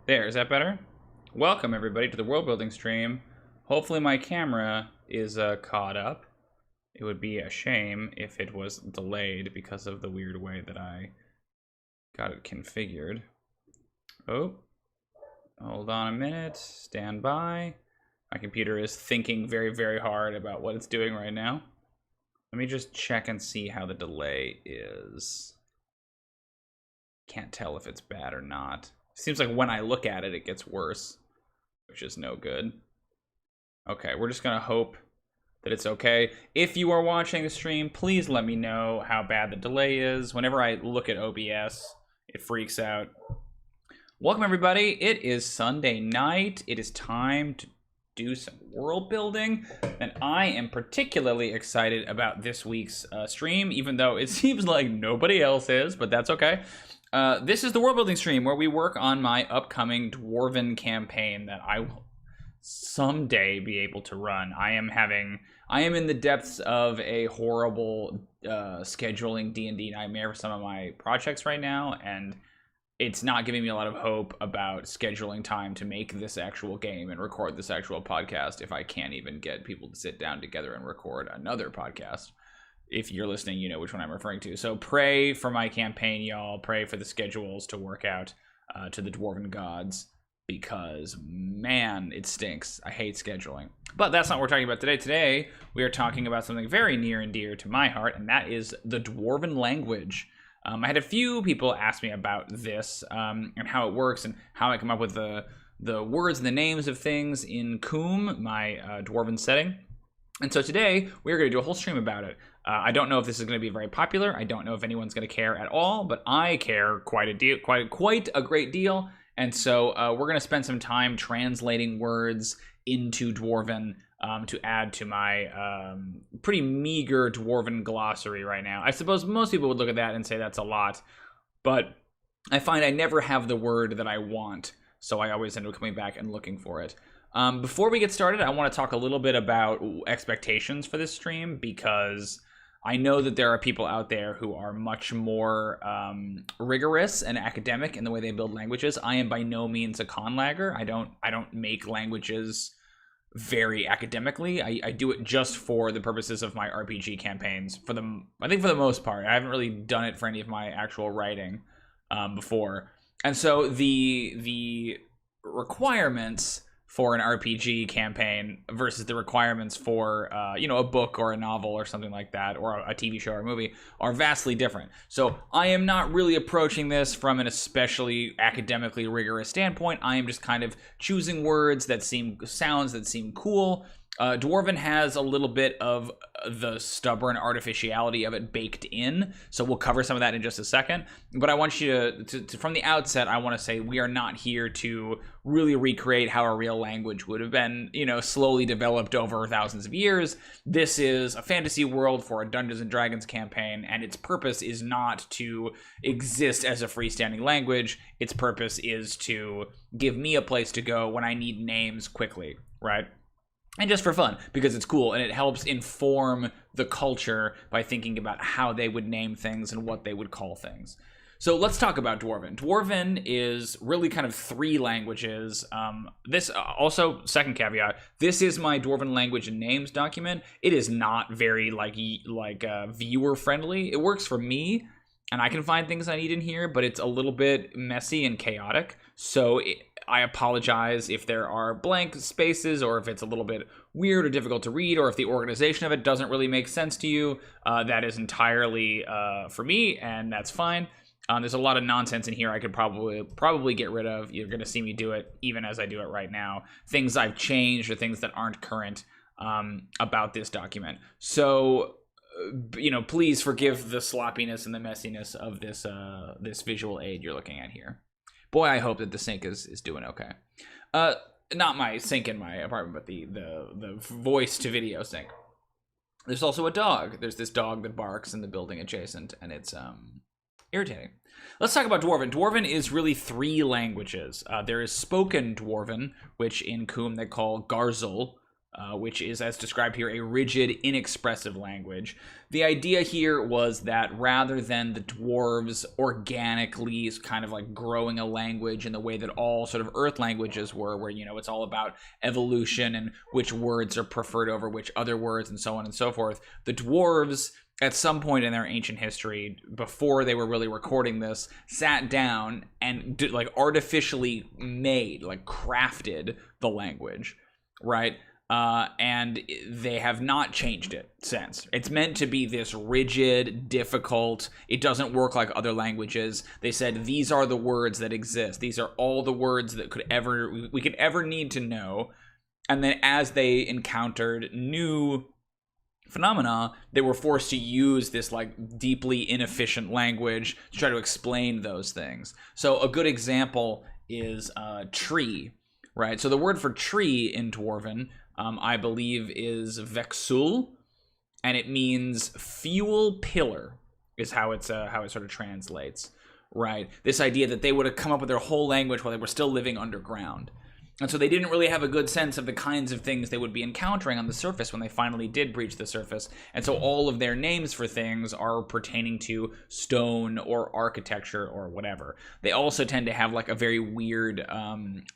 There, is that better? Welcome everybody to the world building stream. Hopefully my camera is caught up. It would be a shame if it was delayed because of the weird way that I got it configured. Oh, hold on a minute, stand by. My computer is thinking very, very hard about what it's doing right now. Let me just check and see how the delay is. Can't tell if it's bad or not. Seems like when I look at it, it gets worse, which is no good. Okay, we're just gonna hope that it's okay. If you are watching the stream, please let me know how bad the delay is. Whenever I look at OBS, it freaks out. Welcome, everybody. It is Sunday night. It is time to do some world building, and I am particularly excited about this week's stream, even though it seems like nobody else is, but that's okay. This is the world building stream where we work on my upcoming Dwarven campaign that I will someday be able to run. I am in the depths of a horrible scheduling D&D nightmare for some of my projects right now, and it's not giving me a lot of hope about scheduling time to make this actual game and record this actual podcast if I can't even get people to sit down together and record another podcast. If you're listening, you know which one I'm referring to. So pray for my campaign, y'all. Pray for the schedules to work out to the Dwarven gods, because, man, it stinks. I hate scheduling. But that's not what we're talking about today. Today, we are talking about something very near and dear to my heart, and that is the Dwarven language. I had a few people ask me about this and how it works and how I come up with the words and the names of things in Coom, my Dwarven setting. And so today, we're going to do a whole stream about it. I don't know if this is going to be very popular. I don't know if anyone's going to care at all, but I care quite a great deal. And so we're going to spend some time translating words into Dwarven to add to my pretty meager Dwarven glossary right now. I suppose most people would look at that and say that's a lot, but I find I never have the word that I want, so I always end up coming back and looking for it. Before we get started, I want to talk a little bit about expectations for this stream, because I know that there are people out there who are much more rigorous and academic in the way they build languages. I am by no means a conlagger. I don't make languages very academically. I do it just for the purposes of my RPG campaigns. I think for the most part. I haven't really done it for any of my actual writing before. And so the requirements for an RPG campaign versus the requirements for, a book or a novel or something like that, or a TV show or a movie, are vastly different. So I am not really approaching this from an especially academically rigorous standpoint. I am just kind of choosing sounds that seem cool. Dwarven has a little bit of the stubborn artificiality of it baked in, so we'll cover some of that in just a second. But I want you to from the outset, I want to say we are not here to really recreate how a real language would have been, slowly developed over thousands of years. This is a fantasy world for a Dungeons and Dragons campaign, and its purpose is not to exist as a freestanding language. Its purpose is to give me a place to go when I need names quickly, right? And just for fun, because it's cool, and it helps inform the culture by thinking about how they would name things and what they would call things. So let's talk about Dwarven. Dwarven is really kind of three languages. This also, second caveat, this is my Dwarven language and names document. It is not very viewer friendly. It works for me, and I can find things I need in here, but it's a little bit messy and chaotic. So I apologize if there are blank spaces, or if it's a little bit weird or difficult to read, or if the organization of it doesn't really make sense to you. That is entirely for me, and that's fine. There's a lot of nonsense in here I could probably get rid of. You're going to see me do it even as I do it right now. Things I've changed or things that aren't current about this document. So, please forgive the sloppiness and the messiness of this visual aid you're looking at here. Boy, I hope that the sink is doing okay. Not my sink in my apartment, but the voice to video sink. There's also a dog. There's this dog that barks in the building adjacent, and it's irritating. Let's talk about Dwarven. Dwarven is really three languages. There is spoken Dwarven, which in Coom they call Garzel, which is, as described here, a rigid, inexpressive language. The idea here was that rather than the dwarves organically kind of like growing a language in the way that all sort of earth languages were, where, it's all about evolution and which words are preferred over which other words and so on and so forth, the dwarves, at some point in their ancient history, before they were really recording this, sat down and artificially made, crafted the language, right? and they have not changed it since. It's meant to be this rigid, difficult, it doesn't work like other languages. They said these are the words that exist. These are all the words that we could ever need to know. And then as they encountered new phenomena, they were forced to use this like deeply inefficient language to try to explain those things. So a good example is tree, right? So the word for tree in Dwarven, I believe, is vexul, and it means fuel pillar, is how it sort of translates, right? This idea that they would have come up with their whole language while they were still living underground. And so they didn't really have a good sense of the kinds of things they would be encountering on the surface when they finally did breach the surface. And so all of their names for things are pertaining to stone or architecture or whatever. They also tend to have like a very weird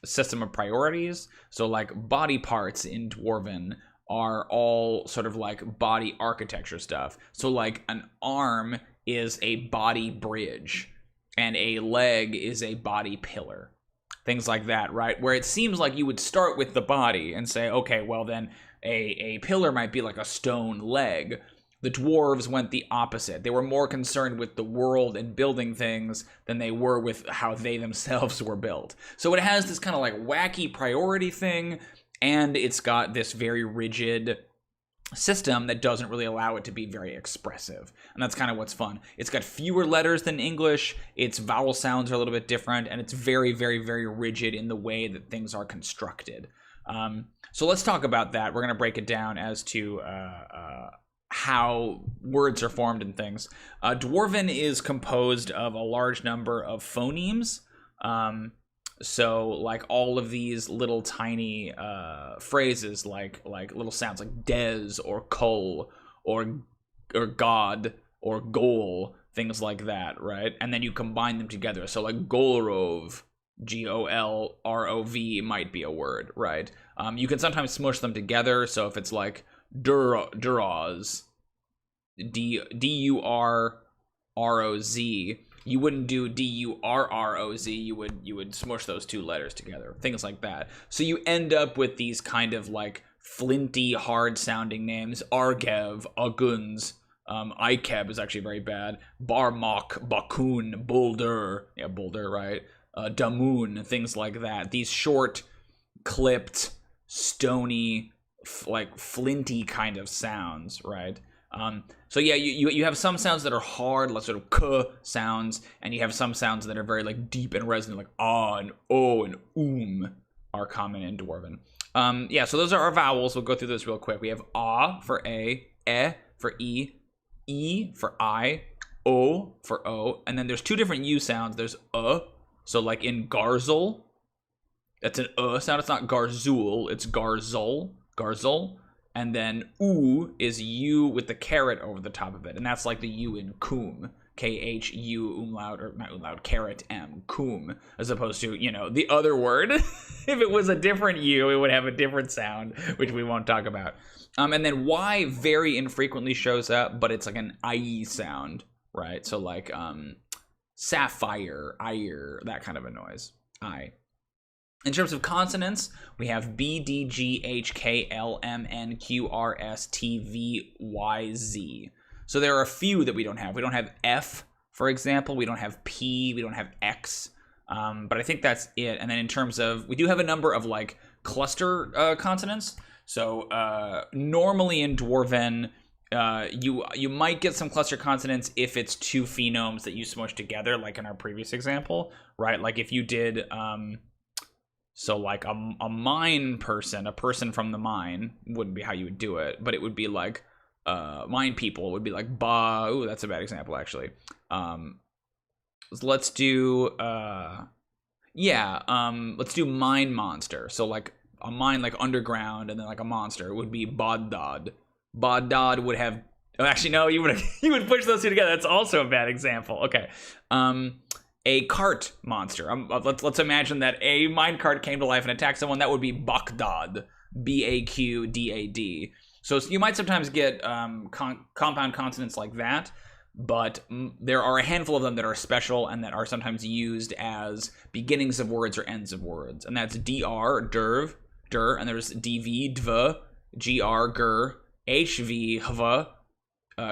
system of priorities. So like body parts in Dwarven are all sort of like body architecture stuff. So like an arm is a body bridge and a leg is a body pillar. Things like that, right? Where it seems like you would start with the body and say, okay, well then a pillar might be like a stone leg. The dwarves went the opposite. They were more concerned with the world and building things than they were with how they themselves were built. So it has this kind of like wacky priority thing, and it's got this very rigid system that doesn't really allow it to be very expressive, and that's kind of what's fun. It's got fewer letters than English, its vowel sounds are a little bit different, and it's very, very, very rigid in the way that things are constructed. So let's talk about that. We're going to break it down as to how words are formed and things. Dwarven is composed of a large number of phonemes. So like all of these little tiny phrases, like little sounds like des or kol or god or goal, things like that, right? And then you combine them together. So like golrov, Golrov might be a word, right? You can sometimes smush them together. So if it's like duroz, D-U-R-R-O-Z, you wouldn't do D-U-R-R-O-Z, you would smush those two letters together, things like that. So you end up with these kind of like flinty, hard-sounding names. Argev, Aguns, Ikeb is actually very bad. Barmok, Bakun, Boulder, yeah, Boulder, right? Damun, things like that. These short, clipped, stony, like flinty kind of sounds, right? So yeah, you have some sounds that are hard, like sort of k sounds, and you have some sounds that are very like deep and resonant, like ah and o and are common in Dwarven. Yeah, so those are our vowels. We'll go through those real quick. We have a for a, for e for I, o for o, and then there's two different u sounds. There's so like in garzel, that's an sound. It's not garzul, it's garzol, and then u is u with the caret over the top of it, and that's like the u in kum, K-H-U umlaut, or not umlaut, caret M, kum, as opposed to, you know, the other word. If it was a different u, it would have a different sound, which we won't talk about. And then y very infrequently shows up, but it's like an I sound, right? So like sapphire, ire, that kind of a noise, I. In terms of consonants, we have B, D, G, H, K, L, M, N, Q, R, S, T, V, Y, Z. So there are a few that we don't have. We don't have F, for example. We don't have P. We don't have X. But I think that's it. And then in terms of, we do have a number of like cluster consonants. So normally in Dwarven, you might get some cluster consonants if it's two phenomes that you smush together, like in our previous example, right? Like if you did... So like a mine person, a person from the mine, wouldn't be how you would do it, but it would be like mine people would be like ba. Ooh, that's a bad example actually. Let's do let's do mine monster. So like a mine like underground and then like a monster would be Baddad. Baddad would have actually no, you would push those two together. That's also a bad example. Okay. A cart monster. Let's imagine that a minecart came to life and attacked someone. That would be Bakdad, B-A-Q-D-A-D. So you might sometimes get compound consonants like that, but there are a handful of them that are special and that are sometimes used as beginnings of words or ends of words. And that's DR, derv, der, and there's dv, dv, gr, gur, hv, hv,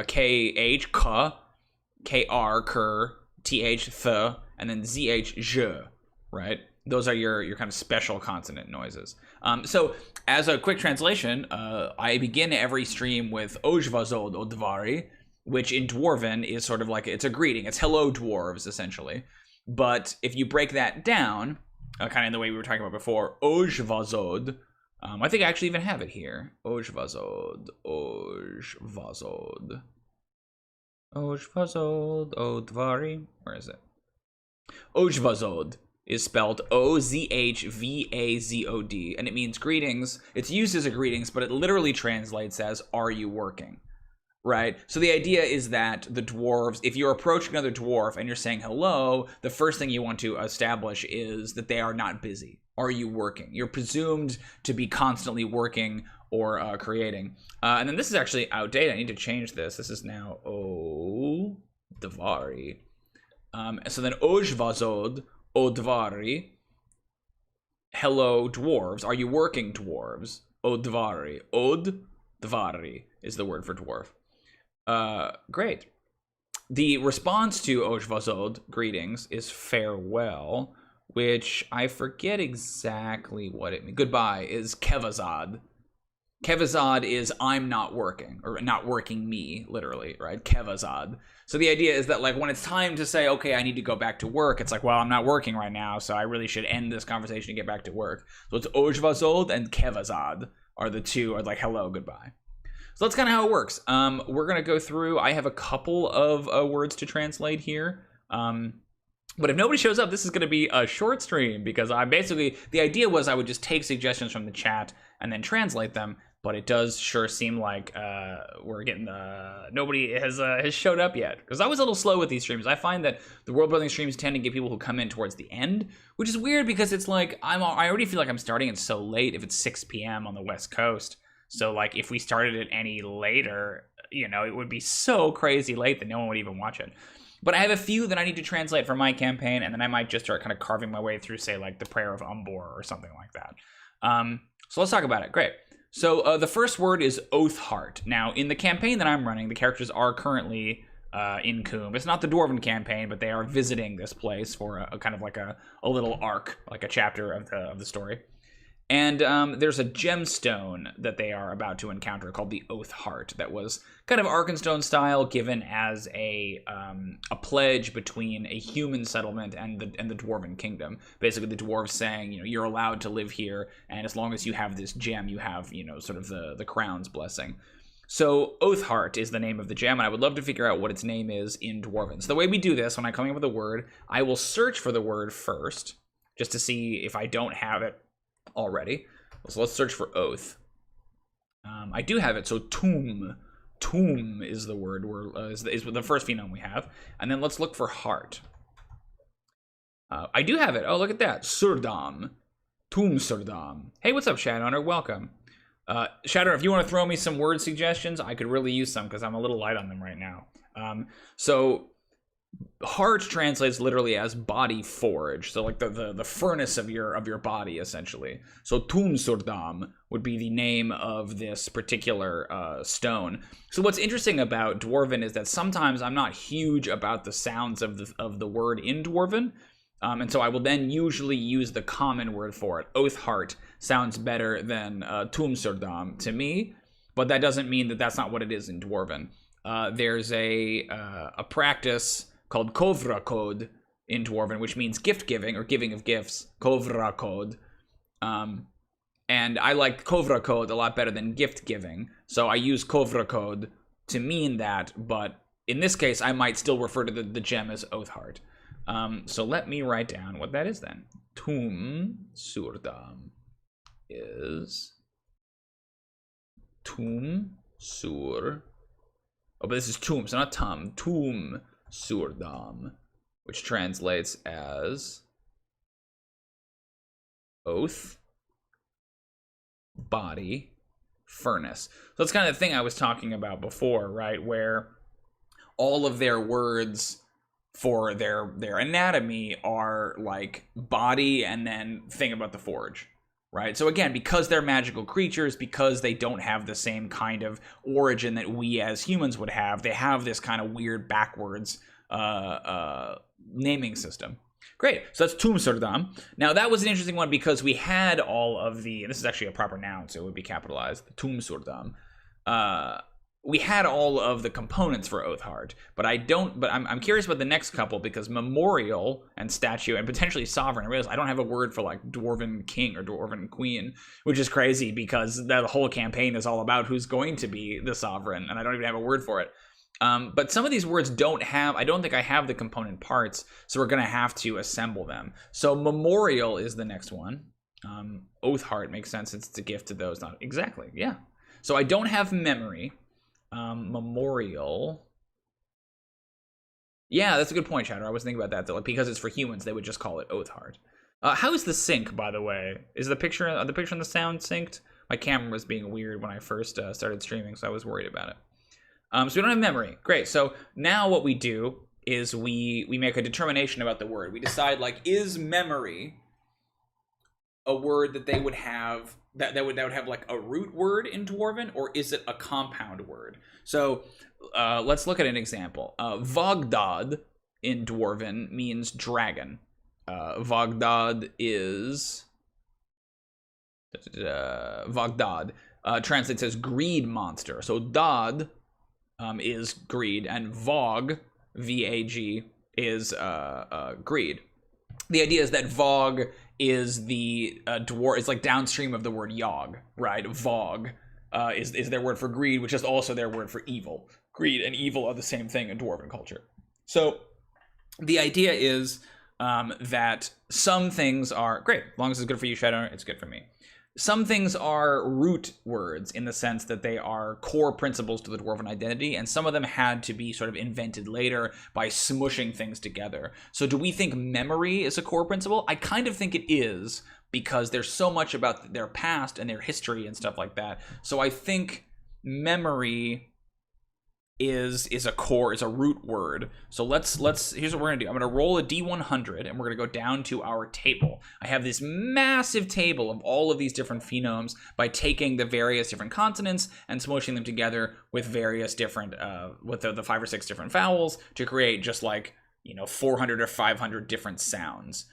kh, k, kr, ker, th, th, and then zh, zh, right? Those are your kind of special consonant noises. So as a quick translation, I begin every stream with Ojvazod Odvari, which in Dwarven is sort of like, it's a greeting. It's hello dwarves, essentially. But if you break that down, kind of in the way we were talking about before, Ojvazod, I think I actually even have it here. Ojvazod, Ojvazod, Ojvazod Odvari. Where is it? Ojvazod is spelled O-Z-H-V-A-Z-O-D, and it means greetings. It's used as a greetings, but it literally translates as, are you working? Right? So the idea is that the dwarves, if you're approaching another dwarf and you're saying hello, the first thing you want to establish is that they are not busy. Are you working? You're presumed to be constantly working or creating. And then this is actually outdated. I need to change this. This is now O-Dvari. So then Ojvazod Odvari, hello dwarves, are you working dwarves? Odvari, Odvari is the word for dwarf. Great. The response to Ojvazod, greetings, is farewell, which I forget exactly what it means. Goodbye is Kevazad. Kevazad is I'm not working, or not working me, literally, right? Kevazad. So the idea is that, like, when it's time to say, okay, I need to go back to work, it's like, well, I'm not working right now, so I really should end this conversation and get back to work. So it's Ojvazod and Kevazad are the two, are like, hello, goodbye. So that's kind of how it works. We're going to go through, I have a couple of words to translate here. But if nobody shows up, this is going to be a short stream, because I basically, the idea was I would just take suggestions from the chat and then translate them. But it does sure seem like we're getting nobody has showed up yet, because I was a little slow with these streams. I find that the world building streams tend to get people who come in towards the end, which is weird because it's like I already feel like I'm starting it so late if it's 6 p.m. on the West Coast. So like if we started it any later, you know, it would be so crazy late that no one would even watch it. But I have a few that I need to translate for my campaign, and then I might just start kind of carving my way through, say, like the Prayer of Umbor or something like that. So let's talk about it. Great. So the first word is Oathheart. Now, in the campaign that I'm running, the characters are currently in Coombe. It's not the Dwarven campaign, but they are visiting this place for a kind of like a little arc, like a chapter of the story. And there's a gemstone that they are about to encounter called the Oathheart that was kind of Arkenstone style, given as a pledge between a human settlement and the Dwarven kingdom. Basically, the dwarves saying, you know, you're allowed to live here, and as long as you have this gem, you have, you know, sort of the crown's blessing. So Oathheart is the name of the gem, and I would love to figure out what its name is in Dwarven. So the way we do this, when I come up with a word, I will search for the word first, just to see if I don't have it already. So let's search for oath. I do have it. So tomb is the word. Is the first phenome we have. And then let's look for heart. I do have it. Oh, look at that. Surdam. Tomb Surdam. Hey, what's up, Shadowrunner? Welcome. Shadowrunner, if you want to throw me some word suggestions, I could really use some because I'm a little light on them right now. So heart translates literally as body forge, so like the furnace of your body, essentially. So Tum Surdam would be the name of this particular stone. So what's interesting about Dwarven is that sometimes I'm not huge about the sounds of the word in Dwarven, and so I will then usually use the common word for it. Oathheart sounds better than Tum Surdam to me, but that doesn't mean that that's not what it is in Dwarven. There's a practice called Kovra Code in Dwarven, which means gift giving or giving of gifts. Kovra Code. And I like Kovra Code a lot better than gift giving. So I use Kovra Code to mean that, but in this case, I might still refer to the gem as Oathheart. So let me write down what that is then. Tum Surdam is Tum Sur. Oh, but this is Tum, so not Tum. Tum Surdam, which translates as oath, body, furnace. So that's kind of the thing I was talking about before, right? Where all of their words for their anatomy are like body and then thing about the forge, right? So again, because they're magical creatures, because they don't have the same kind of origin that we as humans would have, they have this kind of weird backwards naming system. Great, so that's Tumsurdam. Now that was an interesting one because we had all of the, and this is actually a proper noun, so it would be capitalized, Tumsurdam. We had all of the components for Oathheart, but I'm curious about the next couple because memorial and statue and potentially sovereign. I realize I don't have a word for like Dwarven king or Dwarven queen, which is crazy because the whole campaign is all about who's going to be the sovereign, and I don't even have a word for it. But some of these words I don't think I have the component parts, so we're gonna have to assemble them. So memorial is the next one. Oathheart makes sense, it's a gift to those not exactly, yeah. So I don't have memory. Memorial. Yeah, that's a good point, Chatter. I was thinking about that though. Like, because it's for humans, they would just call it Oathheart. How is the sync, by the way? Is the picture and the sound synced? My camera was being weird when I first started streaming, so I was worried about it. So we don't have memory. Great. So now what we do is we make a determination about the word. We decide, like, is memory a word that they would have that would have like a root word in Dwarven, or is it a compound word? So let's look at an example. Vogdad in Dwarven means dragon. Vogdad is Vogdad translates as greed monster. So Dad is greed, and Vog, V-A-G, is greed. The idea is that Vog is the dwarf. It's like downstream of the word Yogg, right? Vog is their word for greed, which is also their word for evil. Greed and evil are the same thing in Dwarven culture. So the idea is that some things are great. As long as it's good for you, Shadow, it's good for me. Some things are root words in the sense that they are core principles to the Dwarven identity, and some of them had to be sort of invented later by smushing things together. So do we think memory is a core principle? I kind of think it is, because there's so much about their past and their history and stuff like that. So I think memory is a root word. So let's here's what we're gonna do. I'm gonna roll a D100 and we're gonna go down to our table. I have this massive table of all of these different phonemes by taking the various different consonants and smushing them together with various different with the 5 or 6 different vowels to create just like, 400 or 500 different sounds.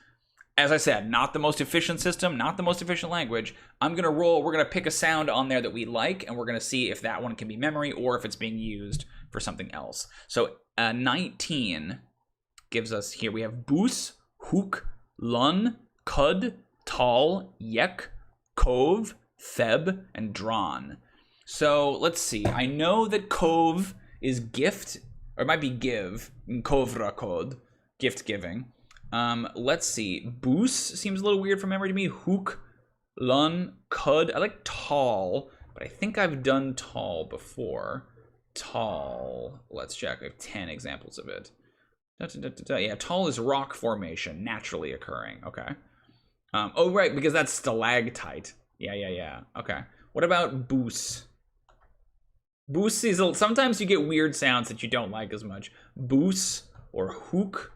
As I said, not the most efficient system, not the most efficient language. I'm going to roll, we're going to pick a sound on there that we like, and we're going to see if that one can be memory or if it's being used for something else. So 19 gives us, here we have boos, hook, lun, cud, tall, yek, cove, theb, and drawn. So let's see. I know that cove is gift, or it might be give, kovra code, gift giving. Let's see. Boos seems a little weird from memory to me. Hook, lun, cud. I like tall, but I think I've done tall before. Tall. Let's check. I have 10 examples of it. Yeah, tall is rock formation, naturally occurring. Okay. Oh, right, because that's stalactite. Yeah. Okay. What about boos? Boos is sometimes you get weird sounds that you don't like as much. Boos or hook.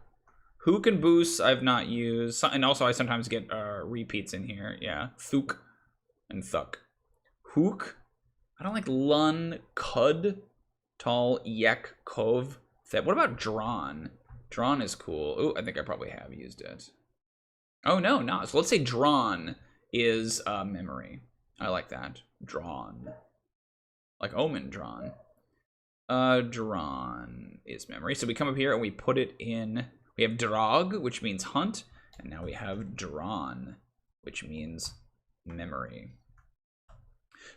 Hook and boos I've not used, and also I sometimes get repeats in here. Yeah, thuk and thuk. Hook. I don't like lun, cud, tall, yek, cove. What about drawn? Drawn is cool. Oh, I think I probably have used it. Oh no, not. So let's say drawn is memory. I like that. Drawn, like omen drawn. Drawn is memory. So we come up here and we put it in. We have drog, which means hunt, and now we have drawn, which means memory.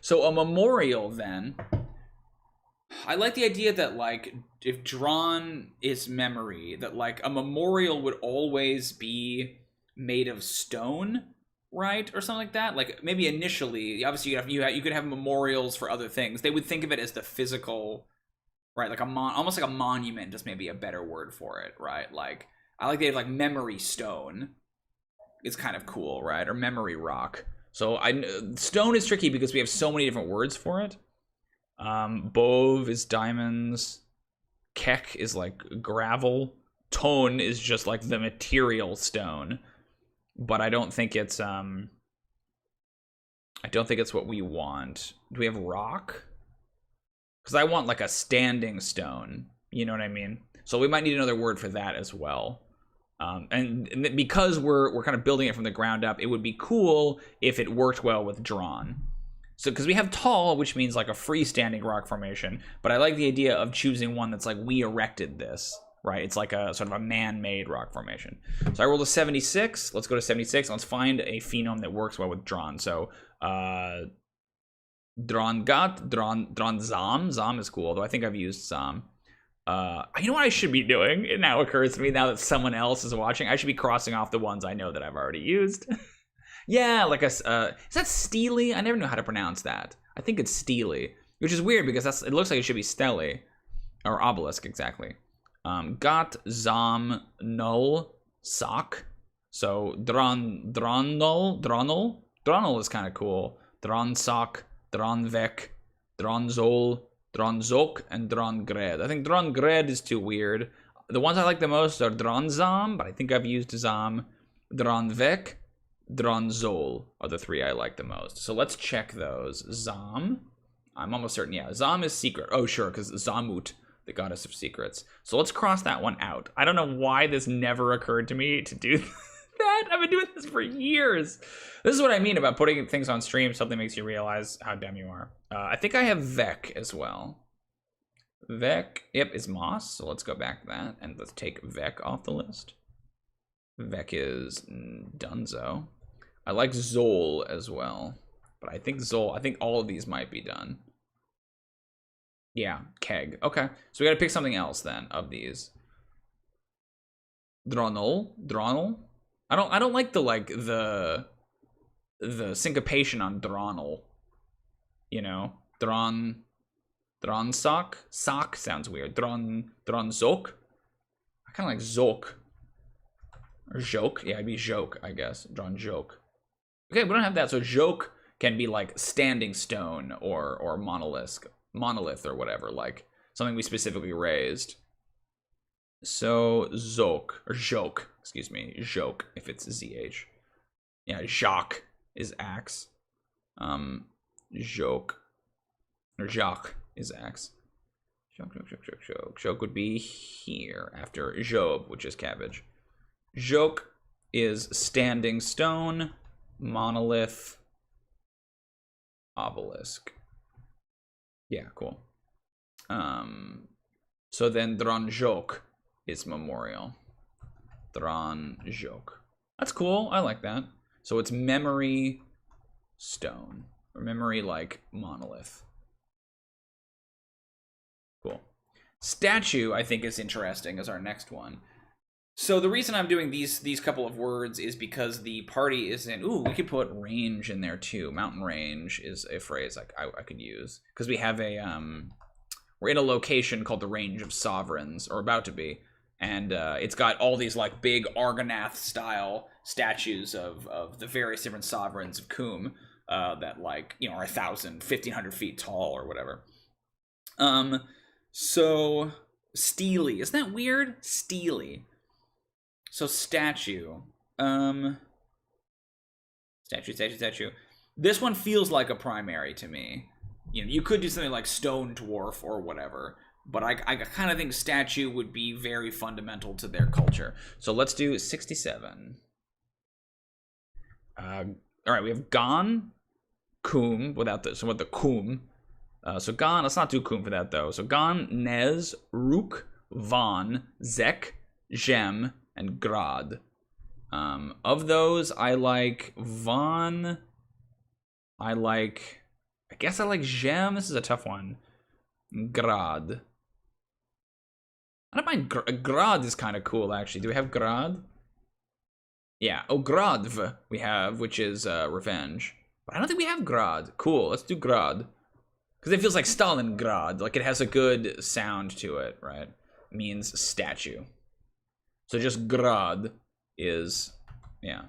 So a memorial, then, I like the idea that, like, if drawn is memory, that, like, a memorial would always be made of stone, right, or something like that. Like, maybe initially, obviously, you could have memorials for other things. They would think of it as the physical. Right, like almost like a monument, just maybe a better word for it, right? Like, I like the idea of, like, memory stone. It's kind of cool, right? Or memory rock. So stone is tricky because we have so many different words for it. Bove is diamonds. Kek is like gravel. Tone is just like the material stone. But I don't think it's I don't think it's what we want. Do we have rock? Because I want like a standing stone. You know what I mean? So we might need another word for that as well. And because we're kind of building it from the ground up, it would be cool if it worked well with drawn. So because we have tall, which means like a freestanding rock formation, but I like the idea of choosing one that's like we erected this, right? It's like a sort of a man-made rock formation. So I rolled a 76. Let's go to 76. Let's find a phenome that works well with drawn. So drawn got, drawn zam. Zam is cool, though I think I've used zam. You know what I should be doing? It now occurs to me now that someone else is watching. I should be crossing off the ones I know that I've already used. Yeah, like a is that steely? I never know how to pronounce that. I think it's steely, which is weird because it looks like it should be stelly or obelisk exactly. Got zam null sock. So dronol is kind of cool. Dron sock, dron vek, dron zol. Dronzok and Drongred. I think Drongred is too weird. The ones I like the most are Dronzam, but I think I've used Zam. Dronvek, Dronzol are the three I like the most. So let's check those. Zam, I'm almost certain, yeah. Zam is secret. Oh, sure, because Zamut, the goddess of secrets. So let's cross that one out. I don't know why this never occurred to me to do that. I've been doing this for years. This is what I mean about putting things on stream. Something makes you realize how dumb you are. I think I have Vek as well. Vek, yep, is moss. So let's go back to that and let's take Vek off the list. Vek is Dunzo. I like Zol as well, but I think all of these might be done. Yeah, Keg. Okay, so we got to pick something else then of these. Dronol. I don't like the syncopation on Dronol. You know, Dronsock. Sock sounds weird. Dronzok. I kind of like Zok. Or Joke. Yeah, it'd be Joke, I guess. Dronjok. Okay, we don't have that. So Joke can be like standing stone or monolith or whatever, like something we specifically raised. So Zok or Joke, excuse me, Joke if it's ZH. Yeah, Jacques is axe. Joke or Jacques is axe. Joke would be here after Job, which is cabbage. Joke is standing stone, monolith, obelisk. Yeah, cool. So then Dronjok is memorial. Dronjok. That's cool. I like that. So it's memory stone. Or memory like monolith. Cool. Statue, I think, is interesting as our next one. So the reason I'm doing these couple of words is because the party is in... Ooh, we could put range in there too. Mountain range is a phrase I could use. Because we have a... we're in a location called the Range of Sovereigns, or about to be. And it's got all these like big Argonath-style statues of the various different sovereigns of Coom that like, you know, are 1,000, 1,500 feet tall or whatever. So steely. Isn't that weird? Steely. So statue. Statue. This one feels like a primary to me. You know, you could do something like stone dwarf or whatever, but I kind of think statue would be very fundamental to their culture. So let's do 67. All right, we have Gon, Coom without the with the Coom. So Gon, let's not do Coom for that though. So Gon, Nez, Rook, Von, Zek, Gem, and Grad. Of those, I like Von. I guess I like Gem. This is a tough one. Grad. I don't mind. Grad is kind of cool, actually. Do we have Grad? Yeah. Oh, Gradv we have, which is revenge. But I don't think we have Grad. Cool. Let's do Grad. Because it feels like Stalingrad. Like it has a good sound to it, right? Means statue. So just Grad is, yeah,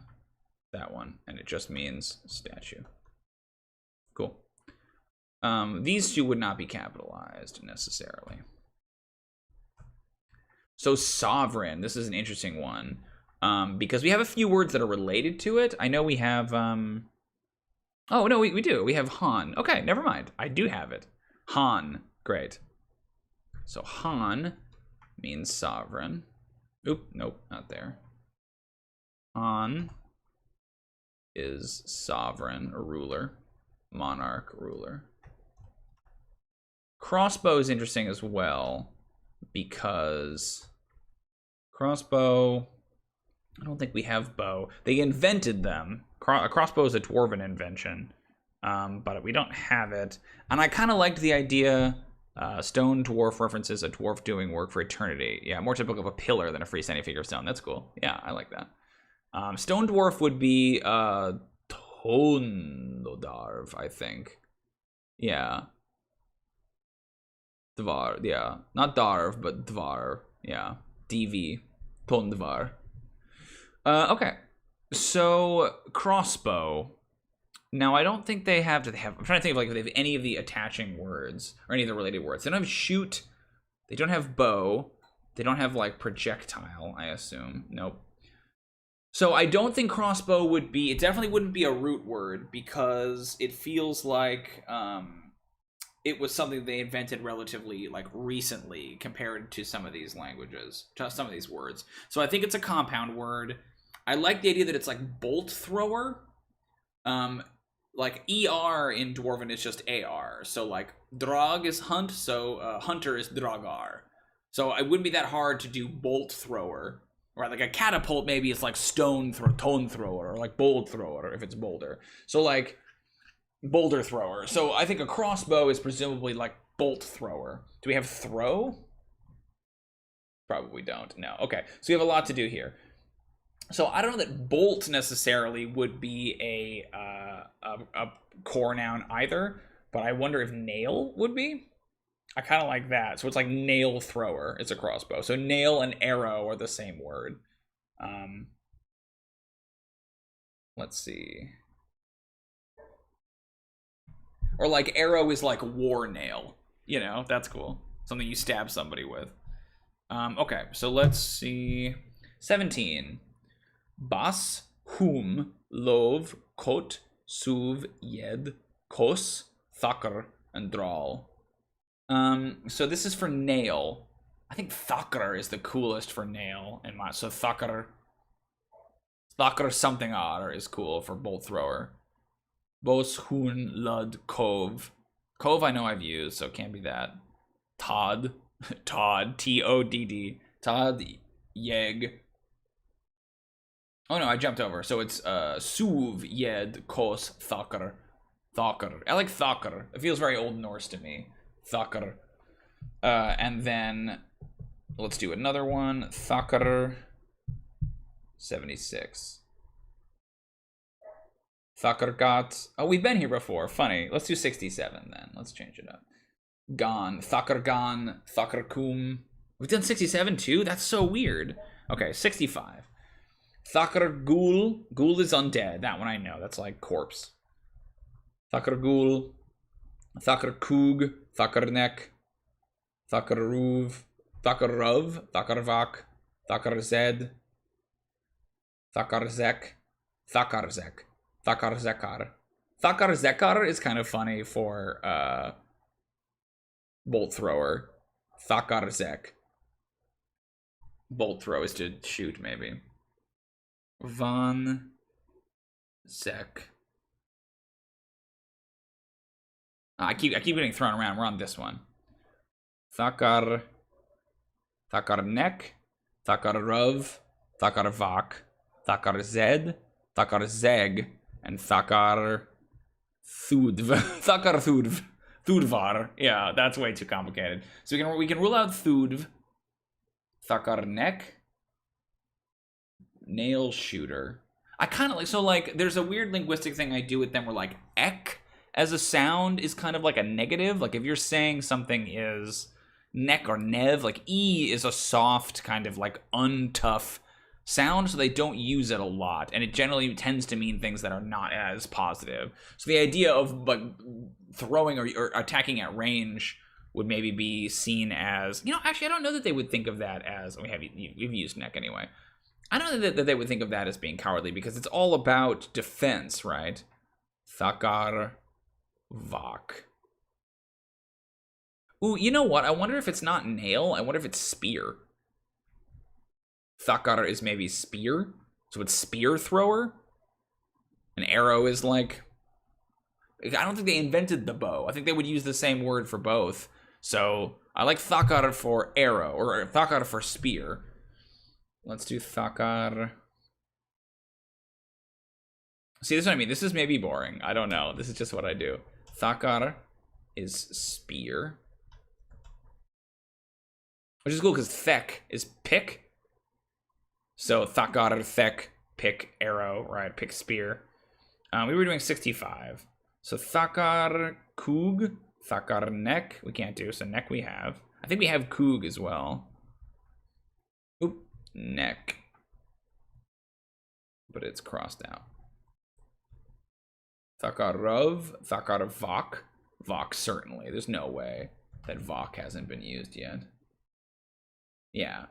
that one. And it just means statue. Cool. These two would not be capitalized necessarily. So sovereign, this is an interesting one. Because we have a few words that are related to it. I know we have Oh, no, we do. We have Han. Okay, never mind. I do have it. Han. Great. So Han means sovereign. Oop, nope, not there. Han is sovereign, or ruler. Monarch, ruler. Crossbow is interesting as well, because crossbow, I don't think we have bow. They invented them. A crossbow is a Dwarven invention, but we don't have it. And I kind of liked the idea, stone dwarf references a dwarf doing work for eternity. Yeah, more typical of a pillar than a freestanding figure of stone. That's cool. Yeah, I like that. Stone dwarf would be Tondodarv, I think. Yeah. Dvar, yeah. Not Darv, but Dvar. Yeah. DV. Tondvar. Okay. So, crossbow. Now, I don't think they have... I'm trying to think of if they have any of the attaching words, or any of the related words. They don't have shoot. They don't have bow. They don't have, projectile, I assume. Nope. So I don't think crossbow would be... It definitely wouldn't be a root word, because it feels like it was something they invented relatively, recently compared to some of these languages, to some of these words. So I think it's a compound word. I like the idea that it's bolt thrower. ER in Dwarven is just AR. So, drog is hunt, so hunter is dragar. So it wouldn't be that hard to do bolt thrower. Right, a catapult maybe it's tone thrower, or bold thrower if it's boulder. So boulder thrower. So I think a crossbow is presumably bolt thrower. Do we have throw? Probably don't. No. Okay. So we have a lot to do here. So I don't know that bolt necessarily would be a core noun either, but I wonder if nail would be. I kind of like that. So it's nail thrower. It's a crossbow. So nail and arrow are the same word. Let's see. Or arrow is war nail. You know, that's cool. Something you stab somebody with. Okay, so let's see. 17. Bas, hum, lov, kot, suv, yed, kos, thakr, and drawl. So this is for nail. I think thakr is the coolest for nail in my... So thakr something odd is cool for bolt thrower. Bos, hun, lud, kov. Kov I know I've used, so it can't be that. Todd. Todd. T-O-D-D. Todd. Yeg. Oh no, I jumped over. So it's suv, yed, kos, thakr. Thakr. I like thakr. It feels very Old Norse to me. Thakr. And then let's do another one. Thakr 76. Thakr got. Oh, we've been here before. Funny. Let's do 67 then. Let's change it up. Gan. Thakr gan. Thakr kum. We've done 67 too? That's so weird. Okay, 65. Thakr ghoul. Ghoul is undead. That one I know. That's corpse. Thakr ghoul. Thakr kug. Thakr nek. Thakr ruv. Thakr ruv. Thakr vak. Thakr zed. Thakr zek. Thakr zek. Thakr zekar. Thakr zekar is kind of funny for bolt thrower. Thakr zek. Bolt throw is to shoot, maybe. Van zek. I keep getting thrown around. We're on this one. Thakr nek. Thakr ruv. Thakr vak. Thakr zed. Thakr zeg. And Thakr Thudv. Thakr Thudv. Thudvar. Yeah, that's way too complicated. So we can rule out Thudv. Thakr nek. Nail shooter. I kind of so there's a weird linguistic thing I do with them where ek as a sound is kind of a negative. If you're saying something is neck or nev, e is a soft kind of untough sound, so they don't use it a lot, and it generally tends to mean things that are not as positive. So the idea of throwing or attacking at range would maybe be seen as, actually I don't know that they would think of that as, we've used neck anyway. I don't know that they would think of that as being cowardly, because it's all about defense, right? Thakar Vok. Ooh, you know what? I wonder if it's not nail. I wonder if it's spear. Thakar is maybe spear. So it's spear thrower. An arrow is like... I don't think they invented the bow. I think they would use the same word for both. So I like Thakar for arrow, or Thakar for spear. Let's do Thakar. See, this is what I mean. This is maybe boring. I don't know. This is just what I do. Thakar is spear. Which is cool because Thek is pick. So Thakar, Thek, pick, arrow, right? Pick, spear. We were doing 65. So Thakar, Kug, Thakar, neck. We can't do, so neck we have. I think we have Kug as well. Oop, neck. But it's crossed out. Thakarov, Thakar, Vok. Vok, certainly. There's no way that Vok hasn't been used yet. Yeah,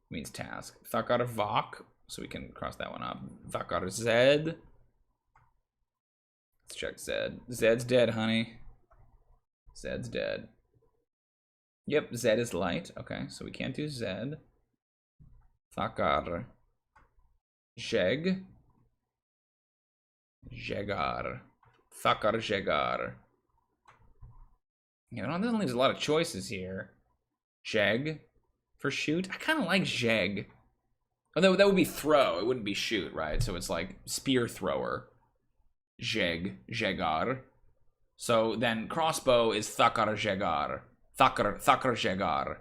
means task. Thakar, Vok. So we can cross that one up. Thakar, Zed. Let's check Zed. Zed's dead, honey. Zed's dead. Yep, Zed is light. Okay, so we can't do Zed. Thakar. Jeg. Jegar. Thakar Jegar. You know, this leaves a lot of choices here. Jeg for shoot. I kind of like Jeg. Oh, that would be throw. It wouldn't be shoot, right? So it's like spear thrower. Jeg. Jegar. So then crossbow is Thakar Jegar. Thakar Jegar.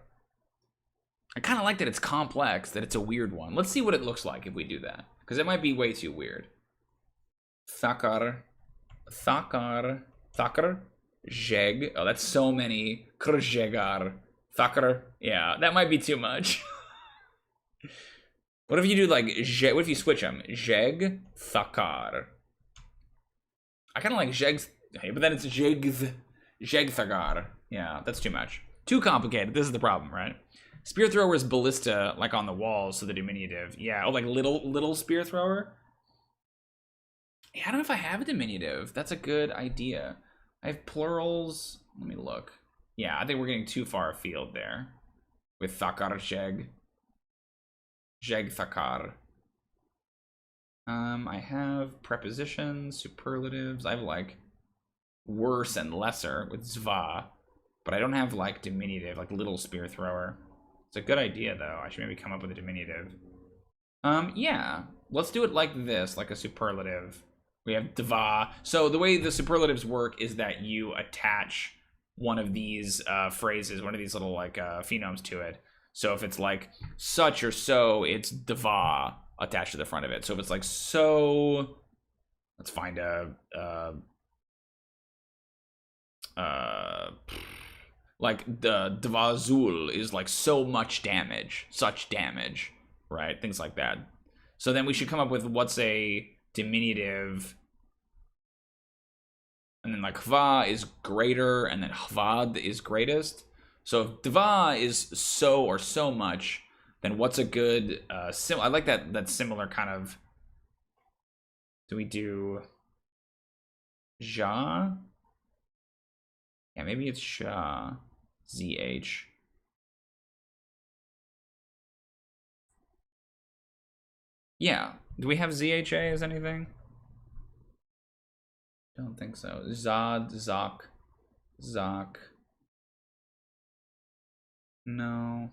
I kind of like that it's complex, that it's a weird one. Let's see what it looks like if we do that. Because it might be way too weird. Thakar. Jeg. Oh, that's so many. Krjegar. Thakar. Yeah, that might be too much. What if you do like Jeg? What if you switch them? Jeg. Thakar. I kind of like Jeg. But then it's Jeg Thakar. Yeah, that's too much. Too complicated. This is the problem, right? Spear thrower is ballista, like on the walls, so the diminutive. Yeah, oh, like little spear thrower. Yeah, I don't know if I have a diminutive. That's a good idea. I have plurals. Let me look. Yeah, I think we're getting too far afield there. With Thakar Jeg. Jeg Thakar. I have prepositions, superlatives. I have like worse and lesser with Zva. But I don't have like diminutive, like little spear thrower. It's a good idea though. I should maybe come up with a diminutive. Yeah. Let's do it like this, like a superlative. We have Dva. So the way the superlatives work is that you attach one of these phrases, one of these little like phenomes to it. So if it's like such or so, it's Dva attached to the front of it. So if it's like so, let's find a like the Dvazul is like so much damage, such damage, right? Things like that. So then we should come up with what's a diminutive, and then like Hva is greater, and then Hvad is greatest. So if Dva is so or so much, then what's a good I like that similar kind of. Do we do Ja? Yeah, maybe it's Sha. ZH. Yeah. Do we have ZHA as anything? Don't think so. Zod, Zok, Zok. No.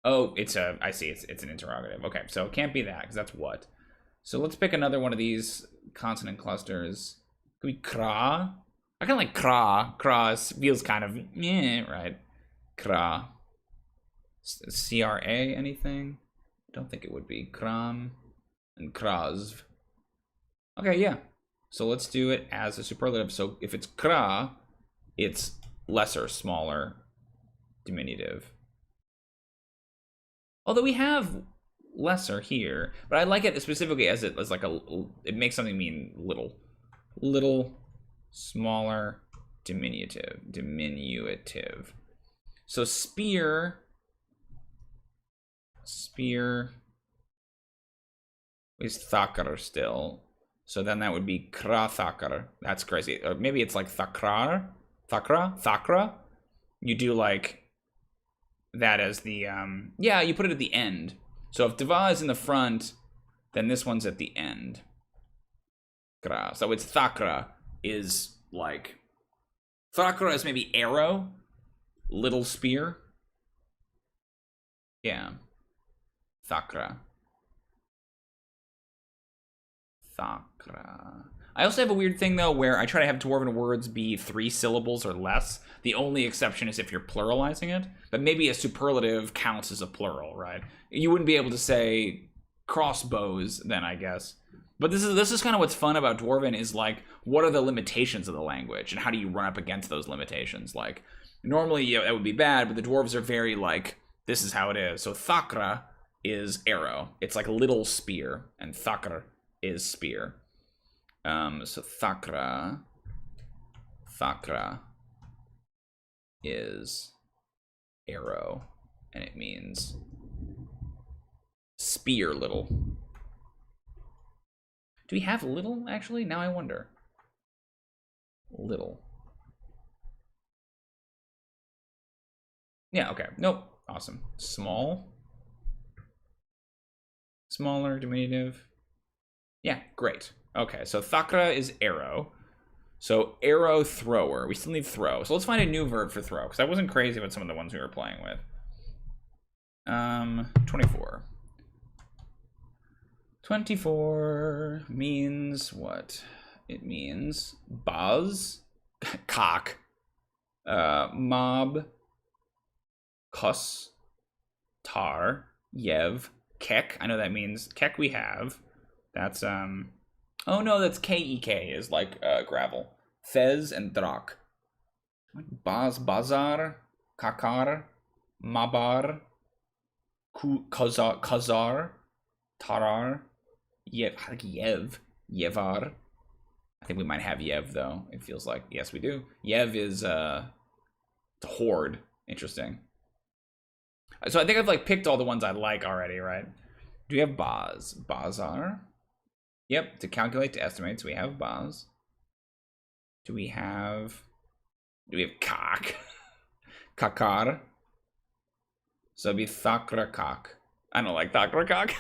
Oh, it's a, I see, it's an interrogative. Okay, so it can't be that, because that's what. So let's pick another one of these consonant clusters. Could be Kra. I kind of like Kra. Kra feels kind of, right? Kra. CRA, anything? Don't think it would be. Kram and Krazv. Okay, yeah. So let's do it as a superlative. So if it's Kra, it's lesser, smaller, diminutive. Although we have lesser here, but I like it specifically as like it makes something mean little. Little, smaller, diminutive. So spear is Thakar still. So then that would be Krathakar. That's crazy. Or maybe it's like Thakrar? Thakra? You do like that as the, yeah, you put it at the end. So if Deva is in the front, then this one's at the end. So it's Thakra is like, Thakra is maybe arrow, little spear. Yeah. Thakra. Thakra. I also have a weird thing, though, where I try to have Dwarven words be 3 syllables or less. The only exception is if you're pluralizing it. But maybe a superlative counts as a plural, right? You wouldn't be able to say crossbows then, I guess. But this is kind of what's fun about Dwarven is, like, what are the limitations of the language? And how do you run up against those limitations? Like, normally that would be bad, but the Dwarves are very, like, this is how it is. So Thakra is arrow. It's like a little spear. And Thakr is spear. So Thakra is arrow, and it means spear little. Do we have little, actually? Now I wonder. Little. Yeah, okay. Nope. Awesome. Small. Smaller, diminutive. Yeah, great. Okay, so Thakra is arrow. So arrow thrower. We still need throw. So let's find a new verb for throw, because I wasn't crazy about some of the ones we were playing with. 24. 24 means what? It means buzz, cock, mob, kuss, tar, yev, kek. I know that means kek we have. That's, oh no, that's K-E-K is like gravel. Fez and drak. Bazar, kakar, mabar, kazar, tarar, yevar. I think we might have yev though. It feels like, yes we do. Yev is to hoard. Interesting. So I think I've like picked all the ones I like already, right? Do we have bazar? Yep, to calculate, to estimate, so we have baz. Do we have cock? Kakar. So it'd be thakra cock. I don't like thakra cock.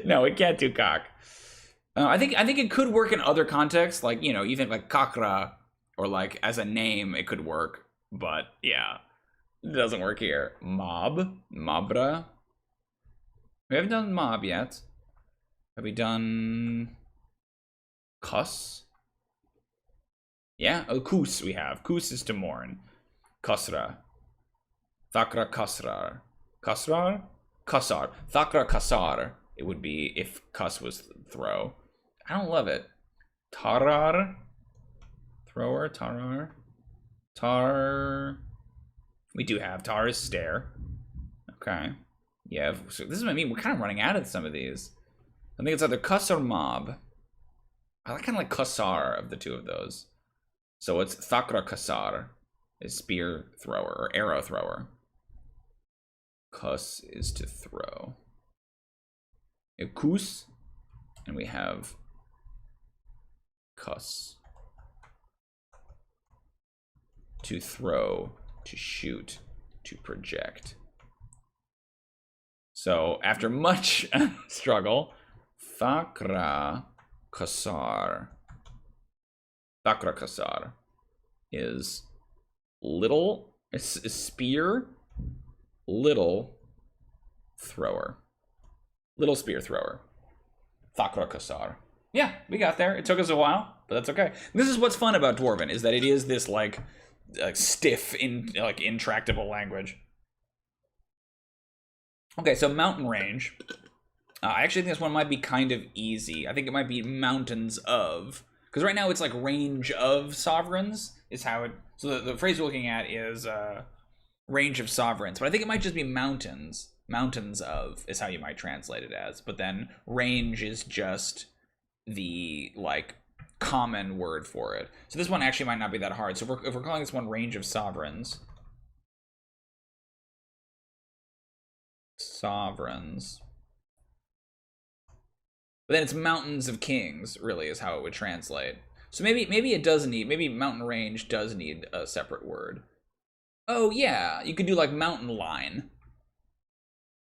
No, we can't do cock. I think it could work in other contexts, like, you know, even like kakra, or like as a name, it could work. But yeah, it doesn't work here. Mob, mabra. We haven't done mob yet. Have we done kuss? Yeah, oh, kus we have. Kus is to mourn. Kasra. Thakra kasrar. Kasrar? Kasar. Thakra kasar. It would be if kuss was throw. I don't love it. Tarar. Thrower, tarar. Tar. We do have tar is stare. Okay. Yeah, so this is what I mean. We're kind of running out of some of these. I think it's either kuss or mob. I kind of like kasar of the two of those. So it's thakra kasar is spear thrower or arrow thrower. Kuss is to throw. Kus, and we have kuss. To throw, to shoot, to project. So after much struggle, Thakra kasar. Thakra kasar is little, spear, little thrower. Little spear thrower. Thakra kasar. Yeah, we got there. It took us a while, but that's okay. This is what's fun about Dwarven, is that it is this like stiff, intractable language. Okay, so mountain range. I actually think this one might be kind of easy. I think it might be mountains of, because right now it's like range of sovereigns is how it. So the phrase we're looking at is range of sovereigns, but I think it might just be mountains. Mountains of is how you might translate it as, but then range is just the like common word for it. So this one actually might not be that hard. So if we're calling this one range of sovereigns, But then it's mountains of kings, really, is how it would translate. So maybe it does need, maybe mountain range does need a separate word. Oh yeah, you could do like mountain line.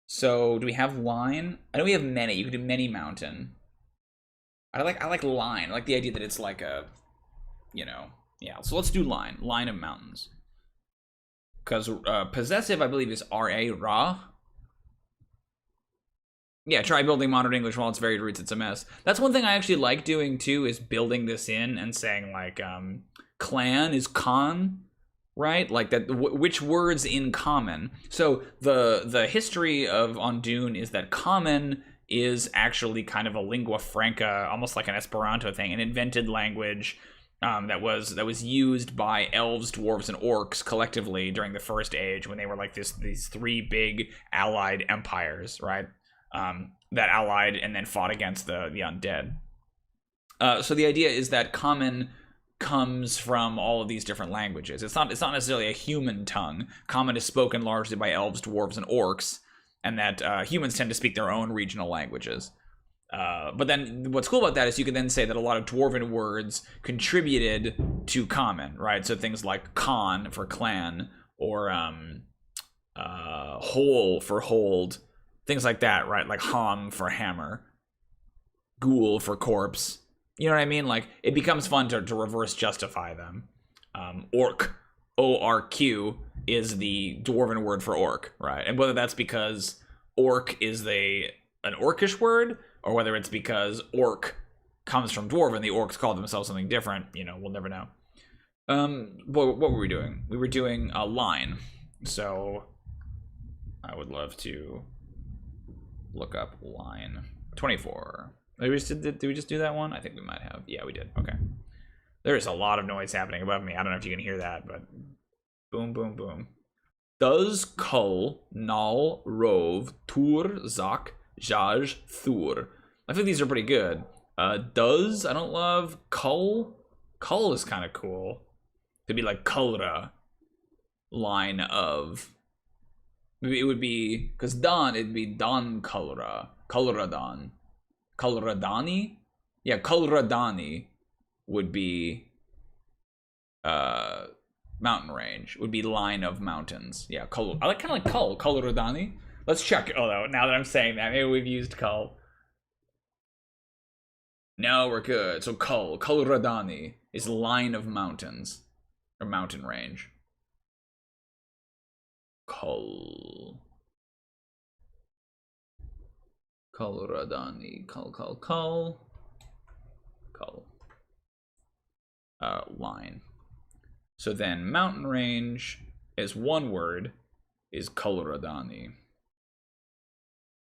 So do we have line? I know we have many. You could do many mountain. I like line. I like the idea that it's like a, you know, yeah. So let's do line. Line of mountains. Because possessive, I believe, is R-A, ra. Yeah, try building modern English while it's varied roots. It's a mess. That's one thing I actually like doing too, is building this in and saying like clan is con, right? Like that, which words in common. So the history of Ondune is that common is actually kind of a lingua franca, almost like an Esperanto thing, an invented language that was used by elves, dwarves, and orcs collectively during the First Age, when they were like these three big allied empires, right? That allied and then fought against the undead. So the idea is that common comes from all of these different languages. It's not necessarily a human tongue. Common is spoken largely by elves, dwarves, and orcs, and that humans tend to speak their own regional languages. But then what's cool about that is you can then say that a lot of Dwarven words contributed to common, right? So things like con for clan, or hole for hold, things like that, right? Like ham for hammer, ghoul for corpse. You know what I mean? Like, it becomes fun to reverse justify them. Orc, O-R-Q, is the Dwarven word for orc, right? And whether that's because orc is an orcish word, or whether it's because orc comes from Dwarven, the orcs call themselves something different, you know, we'll never know. What were we doing? We were doing a line. So I would love to look up line 24. Did we just do that one? I think we might have. Yeah, we did. Okay. There's a lot of noise happening above me. I don't know if you can hear that, but boom, boom, boom. Does Kull, Null, Rove, Tur, Zak, Jaj, Thur. I think these are pretty good. Does, I don't love. Kull. Kull is kind of cool. It'd be like Kulra. Line of. Maybe it would be, because Don, it'd be Don Kulra. Kulradon. Kulradani? Yeah, Kulradani would be mountain range. Would be line of mountains. Yeah, I like kind of like Kull. Kulradani. Let's check. Although now that I'm saying that, maybe we've used Kull. No, we're good. So Kulradani is line of mountains, or mountain range. Kull. Kulradani. Kull. Line. So then mountain range as one word is Kulradani.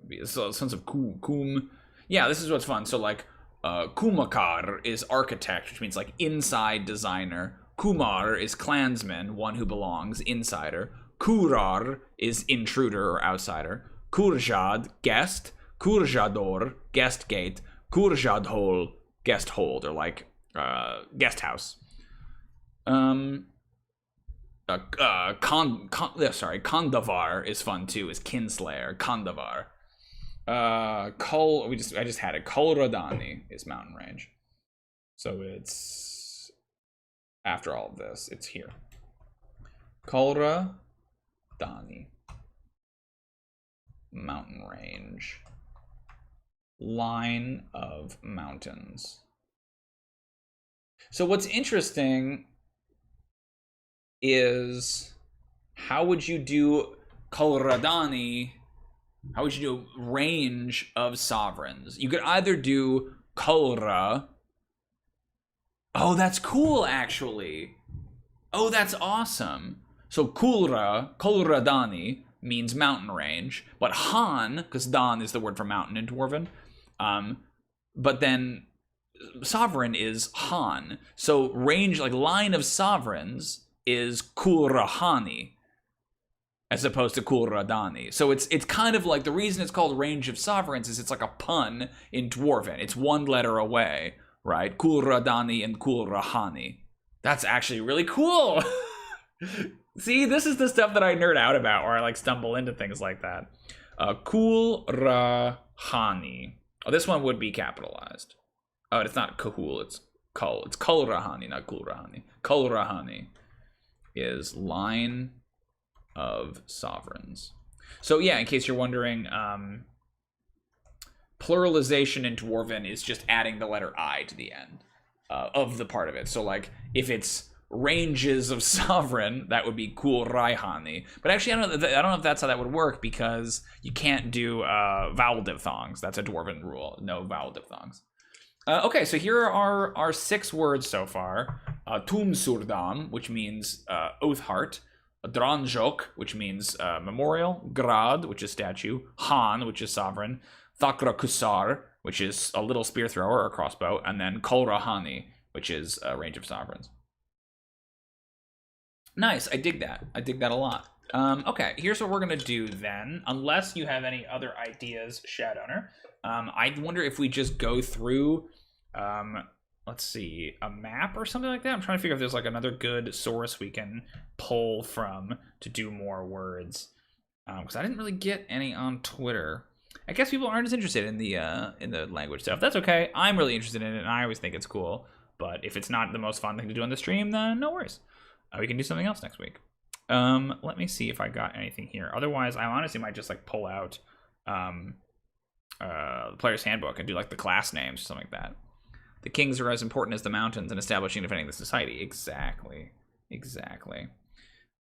Be a sense of kum. Yeah, this is what's fun. So like Kumakar is architect, which means like inside designer. Kumar is clansman, one who belongs, insider. Kurar is intruder or outsider. Kurjad, guest. Kurjador, guest gate. Kurjadhol, guest hold, or like guest house. Kandavar is fun too, is kinslayer. Kandavar. I just had it. Kulradani is mountain range. So it's after all of this, it's here. Kulradani. Mountain range. Line of mountains. So what's interesting is, how would you do Kulradani? How would you do range of sovereigns? You could either do Kulra. Oh, that's cool, actually. Oh, that's awesome. So Kulradani means mountain range, but Han, because Dan is the word for mountain in Dwarven, but then sovereign is Han. So range, like line of sovereigns, is Kulrahani, as opposed to Kulradani. So it's kind of like, the reason it's called range of sovereigns is it's like a pun in Dwarven. It's one letter away, right? Kulradani and Kulrahani. That's actually really cool. See, this is the stuff that I nerd out about, or I like stumble into things like that. Kulrahani. Oh, this one would be capitalized. Oh, it's not Kahul, it's Kul. It's Kulrahani, not Kulrahani. Kulrahani is line of sovereigns. So yeah, in case you're wondering, pluralization in Dwarven is just adding the letter I to the end of the part of it. So like, if it's ranges of sovereign, that would be Kulraihani. But actually, I don't know if that's how that would work, because you can't do vowel diphthongs. That's a Dwarven rule. No vowel diphthongs. Okay, so here are our 6 words so far. Tumsurdam, which means oath heart. Dranjok, which means memorial. Grad, which is statue. Han, which is sovereign. Thakra Kusar, which is a little spear thrower or crossbow. And then Kolrahani, which is a range of sovereigns. Nice, I dig that. I dig that a lot. Okay, here's what we're gonna do then. Unless you have any other ideas, Shadowner. I wonder if we just go through, let's see, a map or something like that. I'm trying to figure if there's like another good source we can pull from to do more words. Because I didn't really get any on Twitter. I guess people aren't as interested in the language stuff. That's okay. I'm really interested in it, and I always think it's cool. But if it's not the most fun thing to do on the stream, then no worries. We can do something else next week. Let me see if I got anything here. Otherwise, I honestly might just like pull out the player's handbook and do like the class names or something like that. The kings are as important as the mountains in establishing and defending the society. Exactly.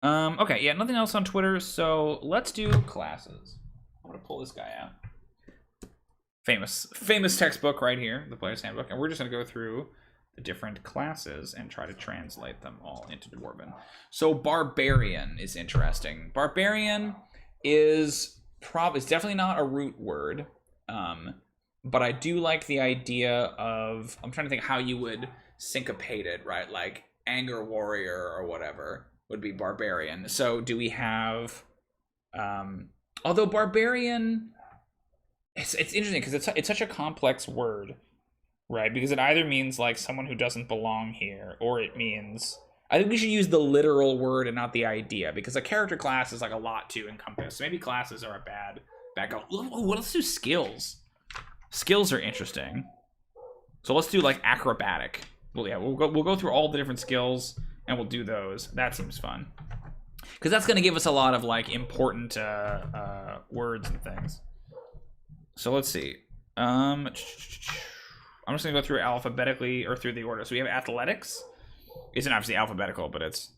Okay, yeah, nothing else on Twitter, so let's do classes. I'm gonna pull this guy out. Famous textbook right here, the player's handbook, and we're just gonna go through the different classes and try to translate them all into Dwarven. So barbarian is interesting. Barbarian is definitely not a root word, but I do like the idea of, I'm trying to think how you would syncopate it, right? Like anger warrior or whatever would be barbarian. So do we have, although barbarian, it's interesting because it's such a complex word. Right, because it either means like someone who doesn't belong here, or it means, I think we should use the literal word and not the idea, because a character class is like a lot to encompass. Maybe classes are a bad background. Oh, let's do skills. Skills are interesting. So let's do like acrobatic. Well, yeah, we'll go through all the different skills and we'll do those. That seems fun, because that's going to give us a lot of like important words and things. So let's see. I'm just gonna go through alphabetically or through the order. So we have athletics. Isn't obviously alphabetical, but it's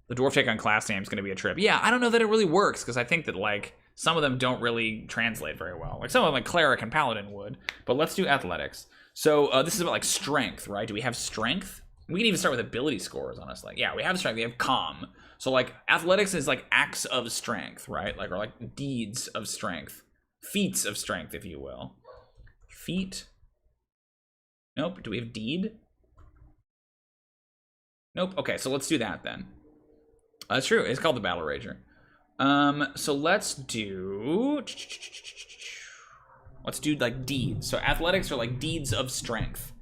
the dwarf take on class name is gonna be a trip. Yeah, I don't know that it really works, because I think that like some of them don't really translate very well. Like some of them, like cleric and paladin would. But let's do athletics. So this is about like strength, right? Do we have strength? We can even start with ability scores, honestly. Yeah, we have strength. We have calm. So like athletics is like acts of strength, right? Like, or like deeds of strength, feats of strength, if you will. Feat. Nope. Do we have deed? Nope. Okay, so let's do that then. That's true. It's called the Battle Rager. So let's do like deeds. So athletics are like deeds of strength,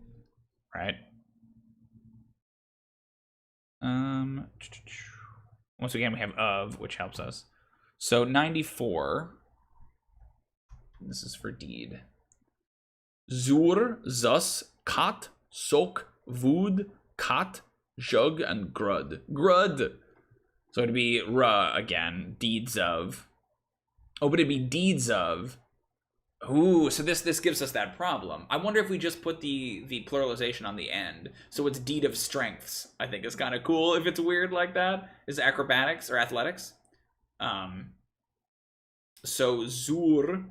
right? Once again, we have of, which helps us. So 94. This is for deed. Zur, Zus, Kat, Sok, Vud, Kat, Jug, and Grud. Grud. So it'd be Ra again. Deeds of. Oh, but it'd be deeds of. Ooh, so this gives us that problem. I wonder if we just put the pluralization on the end. So it's deed of strengths. I think is kind of cool if it's weird like that. Is acrobatics or athletics. So Zur.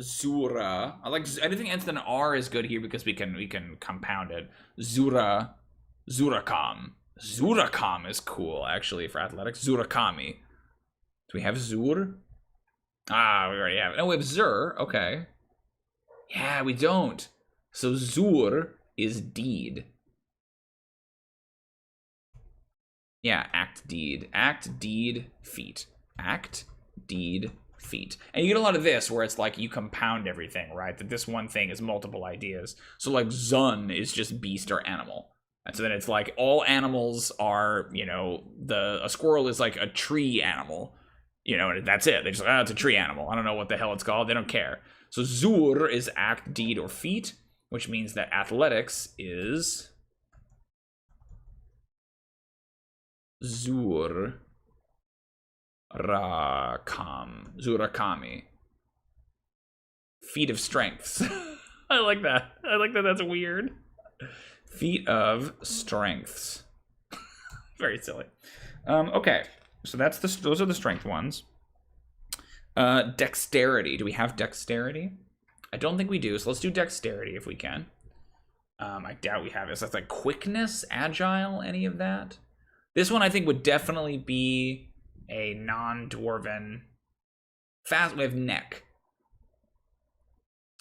Zura. I like anything ends with an R is good here because we can compound it. Zura. Zurakam. Zurakam is cool actually for athletics. Zurakami. Do we have Zur? Ah, we already have it. Oh, we have Zur. Okay. Yeah, we don't. So Zur is deed. Yeah, act, deed. Act, deed, feat. Act, deed, feat. And you get a lot of this where it's like you compound everything, right? That this one thing is multiple ideas. So like Zun is just beast or animal. And so then it's like all animals are, you know, a squirrel is like a tree animal. You know, that's it. They just like, oh, it's a tree animal. I don't know what the hell it's called. They don't care. So zur is act, deed, or feat, which means that athletics is zurakami. Feat of strengths. I like that. I like that. That's weird. Feat of strengths. Very silly. Okay, so those are the strength ones. Dexterity. Do we have dexterity? I don't think we do, so let's do dexterity if we can. I doubt we have it. So that's like quickness, agile, any of that? This one I think would definitely be a non-dwarven fast. We have neck.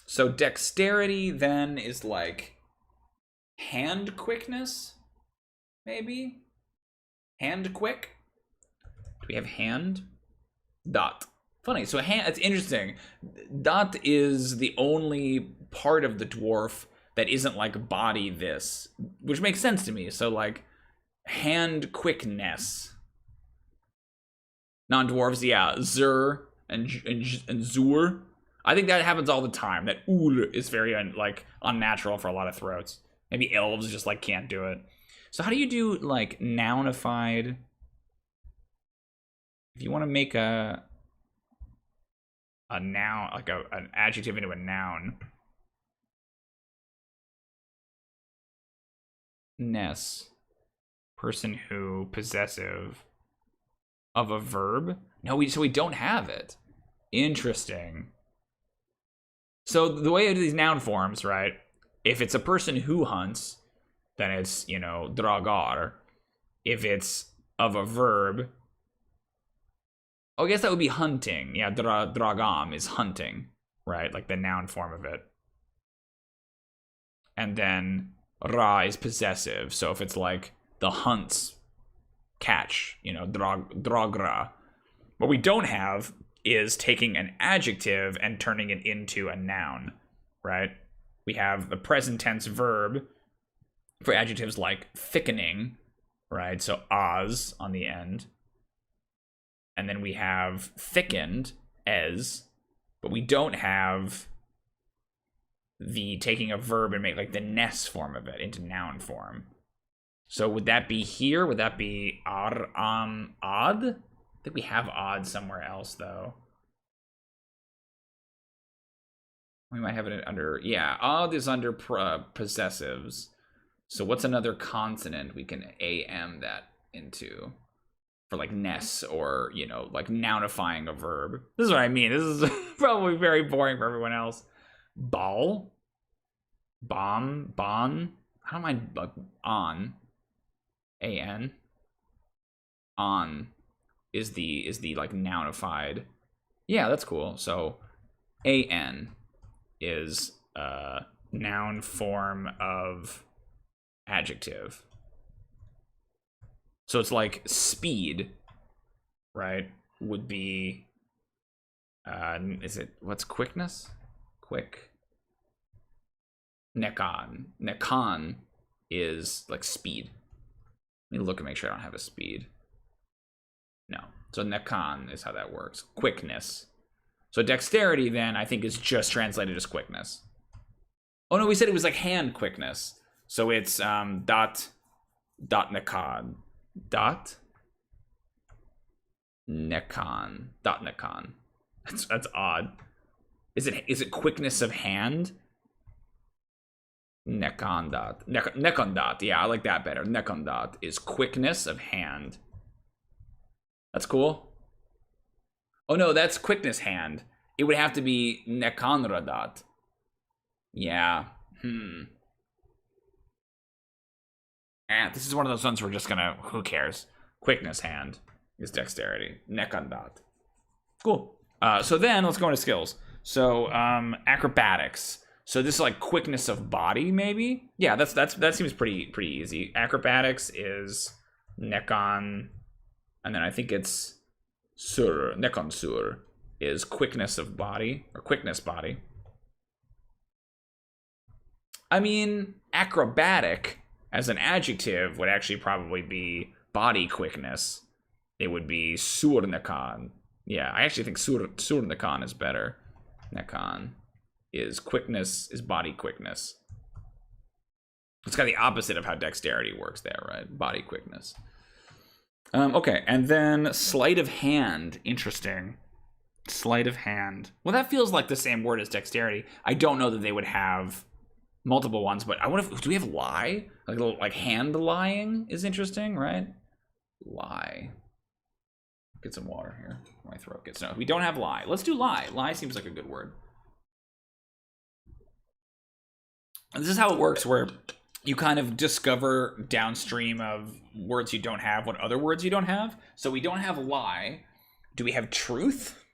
So dexterity then is like hand quickness, maybe? Hand quick? Do we have hand? Dot. Funny, so hand, it's interesting. Dot is the only part of the dwarf that isn't like body this, which makes sense to me. So like hand quickness. Non-dwarves, yeah, zur and zur. I think that happens all the time. That ul is very unnatural for a lot of throats. Maybe elves just like can't do it. So how do you do like nounified? If you want to make a noun, like an adjective into a noun. Ness. Person who, possessive of a verb. No, so we don't have it. Interesting. So the way I do these noun forms, right? If it's a person who hunts, then it's, you know, dragar. If it's of a verb, oh, I guess that would be hunting. Yeah, dragam is hunting, right? Like the noun form of it. And then ra is possessive. So if it's like the hunts catch, you know, dragra. What we don't have is taking an adjective and turning it into a noun, right? We have the present tense verb for adjectives like thickening, right? So az on the end. And then we have thickened, as, but we don't have the taking a verb and make like the ness form of it into noun form. So would that be here? Would that be odd? I think we have odd somewhere else though. We might have it under, yeah, odd is under possessives. So what's another consonant we can am that into? For like ness or, you know, like nounifying a verb. This is what I mean. This is probably very boring for everyone else. Ball. Bon. I don't mind like on. An. On is the like nounified. Yeah, that's cool. So an is a noun form of adjective. So it's like speed, right? Would be, what's quickness? Quick. Nekon. Nekon is like speed. Let me look and make sure I don't have a speed. No. So nekon is how that works. Quickness. So dexterity then I think is just translated as quickness. Oh no, we said it was like hand quickness. So it's dot nekon. Dot nekon. That's odd. Is it quickness of hand? Nekon dot. Yeah, I like that better. Nekon dot is quickness of hand. That's cool. Oh no, that's quickness hand. It would have to be nekonra dot. Yeah. This is one of those ones we're just gonna, who cares? Quickness hand is dexterity. Nekon dot. Cool. So then let's go into skills. So acrobatics. So this is like quickness of body, maybe? Yeah, that seems pretty easy. Acrobatics is nekon, and then I think it's sur. Nekon sur is quickness of body, or quickness body. I mean, acrobatic as an adjective would actually probably be body quickness. It would be sur nekon. Yeah, I actually think Sur Nakan is better. Nakan is quickness, is body quickness. It's kind of the opposite of how dexterity works there, right? Body quickness. Okay, and then sleight of hand. Interesting. Sleight of hand. Well, that feels like the same word as dexterity. I don't know that they would have multiple ones, but I wonder if, do we have lie? Like a little, like hand lying is interesting, right? Lie. Get some water here. My throat gets no. We don't have lie. Let's do lie. Lie seems like a good word. And this is how it works, where you kind of discover downstream of words you don't have what other words you don't have. So we don't have lie. Do we have truth?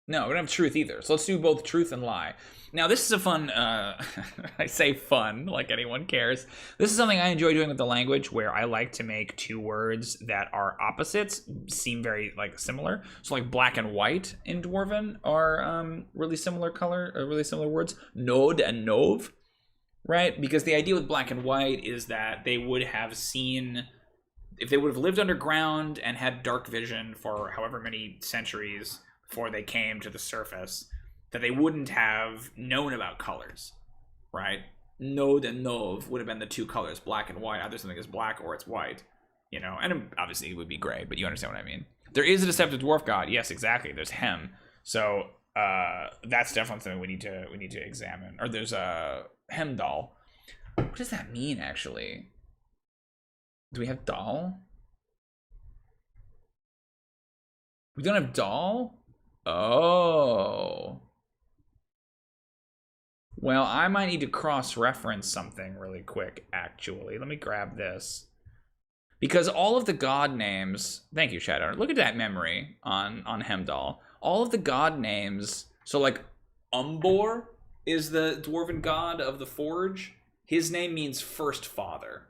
No, we don't have truth either. So let's do both truth and lie. Now, this is a fun, I say fun, like anyone cares. This is something I enjoy doing with the language, where I like to make two words that are opposites seem very, like, similar. So, like, black and white in Dwarven are really similar really similar words. Nod and nov, right? Because the idea with black and white is that they would have seen, if they would have lived underground and had dark vision for however many centuries before they came to the surface, that they wouldn't have known about colors, right? Nod and nov would have been the two colors, black and white. Either something is black or it's white, you know? And obviously it would be gray, but you understand what I mean. There is a deceptive dwarf god. Yes, exactly. There's Helm. So that's definitely something we need to examine. Or there's a Hemdal. What does that mean, actually? Do we have Dal? We don't have Dal? Oh. Well, I might need to cross-reference something really quick, actually. Let me grab this. Because all of the god names... Thank you, Shadow. Look at that memory on Hemdal. All of the god names... So, like, Umbor is the dwarven god of the forge. His name means first father,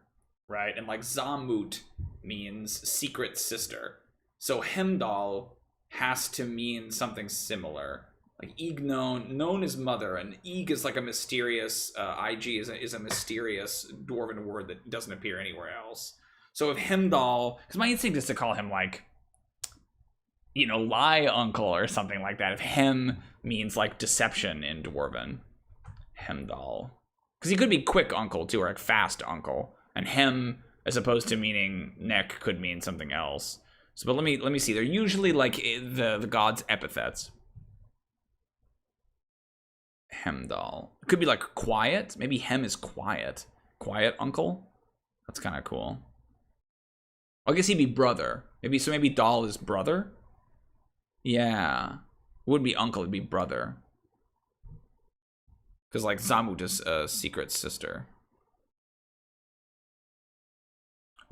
right? And, like, Zamut means secret sister. So Hemdal has to mean something similar. Like Ignon, known as mother, and Ig is like a mysterious, IG is a mysterious dwarven word that doesn't appear anywhere else. So if Hemdal, because my instinct is to call him like, you know, lie uncle or something like that. If Hem means like deception in Dwarven, Hemdal. Because he could be quick uncle too, or like fast uncle. And Hem, as opposed to meaning neck, could mean something else. So, but let me see. They're usually like the god's epithets. Hemdal. It could be like quiet. Maybe Hem is quiet. Quiet uncle. That's kind of cool. I guess he'd be brother. Maybe Dal is brother. Yeah. It wouldn't be uncle, it'd be brother. Because like Zamut is a secret sister.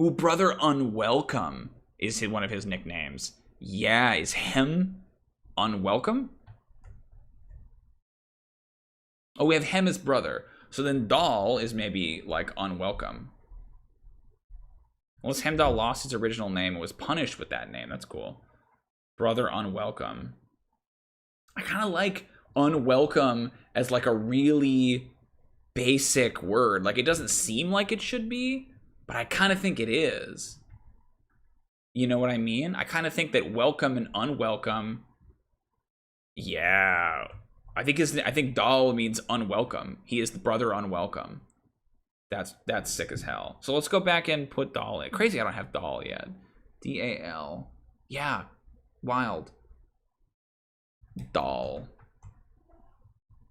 Ooh, brother unwelcome is one of his nicknames. Yeah, is Hem unwelcome? Oh, we have Hem as brother. So then Dal is maybe like unwelcome. Unless Hemdal lost his original name and was punished with that name. That's cool. Brother unwelcome. I kind of like unwelcome as like a really basic word. Like it doesn't seem like it should be, but I kind of think it is. You know what I mean? I kind of think that welcome and unwelcome. Yeah. I think Dal means unwelcome. He is the brother unwelcome. That's sick as hell. So let's go back and put Dal in. Crazy I don't have Dal yet. D-A-L. Yeah. Wild. Dal.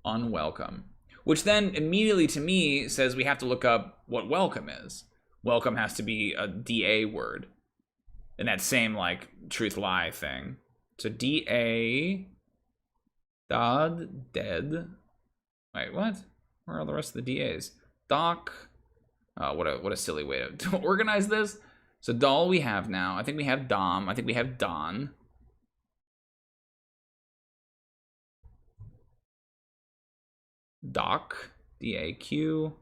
Unwelcome. Which then immediately to me says we have to look up what welcome is. Welcome has to be a D-A word. And that same like truth lie thing. So D-A... Dod, dead. Wait, what? Where are the rest of the DAs? Doc. Oh, what a silly way to organize this. So Dal we have now. I think we have Dom. I think we have Don. Doc. D-A-Q.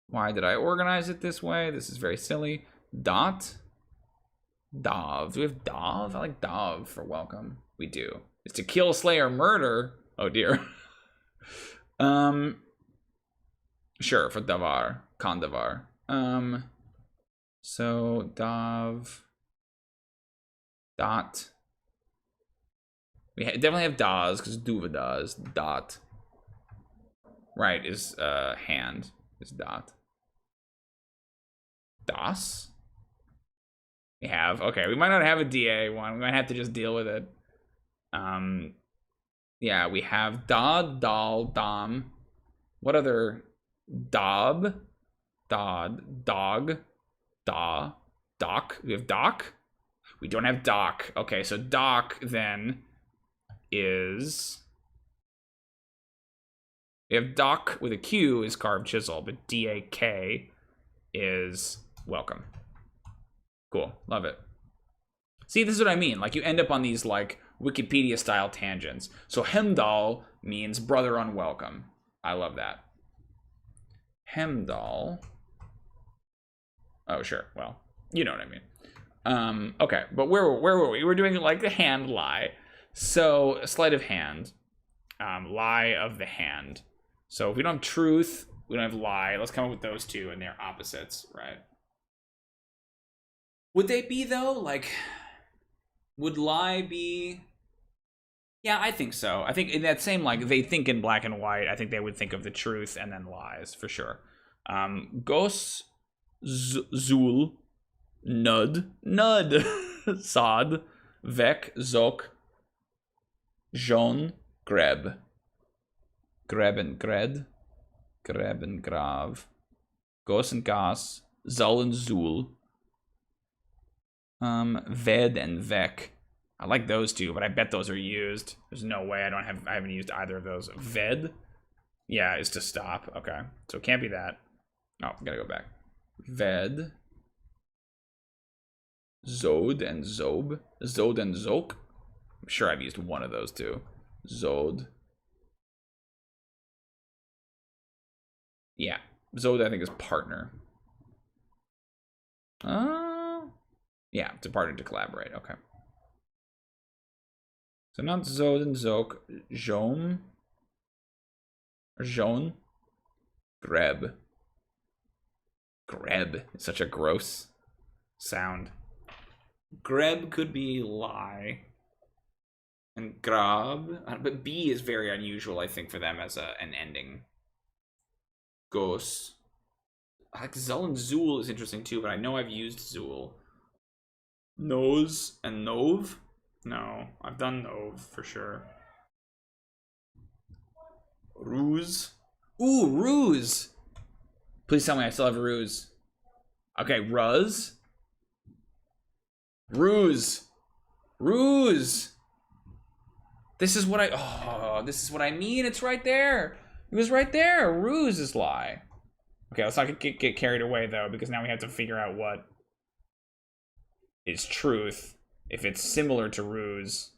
Why did I organize it this way? This is very silly. Dot. Dov. Do we have Dov? I like Dov for welcome. We do. It's to kill, slay, or murder. Oh dear. Sure, for Davar. Kondavar. So Dav. Dot. We definitely have das, because duva does. Dot. Right, is hand. Is dot. Das? We have. Okay, we might not have a DA one. We might have to just deal with it. Yeah, we have da, dal, dam. What other? Dob, dod, dog, da, doc. We have doc. We don't have doc. Okay, so doc then is. We have doc with a Q is carved chisel, but DAK is welcome. Cool, love it. See, this is what I mean. Like, you end up on these, like, Wikipedia-style tangents. So Hemdal means brother unwelcome. I love that. Hemdal. Oh, sure. Well, you know what I mean. Okay, but where were we? We're doing, like, the hand lie. So, sleight of hand. Lie of the hand. So, if we don't have truth, we don't have lie. Let's come up with those two, and they're opposites, right? Would they be, though? Like, would lie be... Yeah, I think so. I think in that same, like, they think in black and white, I think they would think of the truth and then lies, for sure. Gos, Zul, Nud, Sod, Vek, Zok, Jon, Greb. Greb and Gred. Greb and Grav. Gos and Gas. Zul and Zul. Ved and Vek. I like those two, but I bet those are used. There's no way I haven't used either of those. Ved? Yeah, is to stop. Okay. So it can't be that. Oh, gotta go back. Ved. Zod and Zob. Zod and Zok. I'm sure I've used one of those two. Zod. Yeah. Zod, I think, is partner. Yeah, to partner to collaborate. Okay. So not Zod and Zok. Jom. Or Jon. Greb. Greb. It's such a gross sound. Greb could be lie. And Grab. But B is very unusual, I think, for them as an ending. Gos. Like Zul and Zul is interesting too, but I know I've used Zul. Nose and Nov? No, I've done Nov for sure. Ruse. Ooh, Ruse! Please tell me I still have Ruse. Okay, Ruz. Ruse. Ruse! This is what this is what I mean. It's right there. It was right there. Ruse is lie. Okay, let's not get carried away, though, because now we have to figure out what is truth. If it's similar to ruse,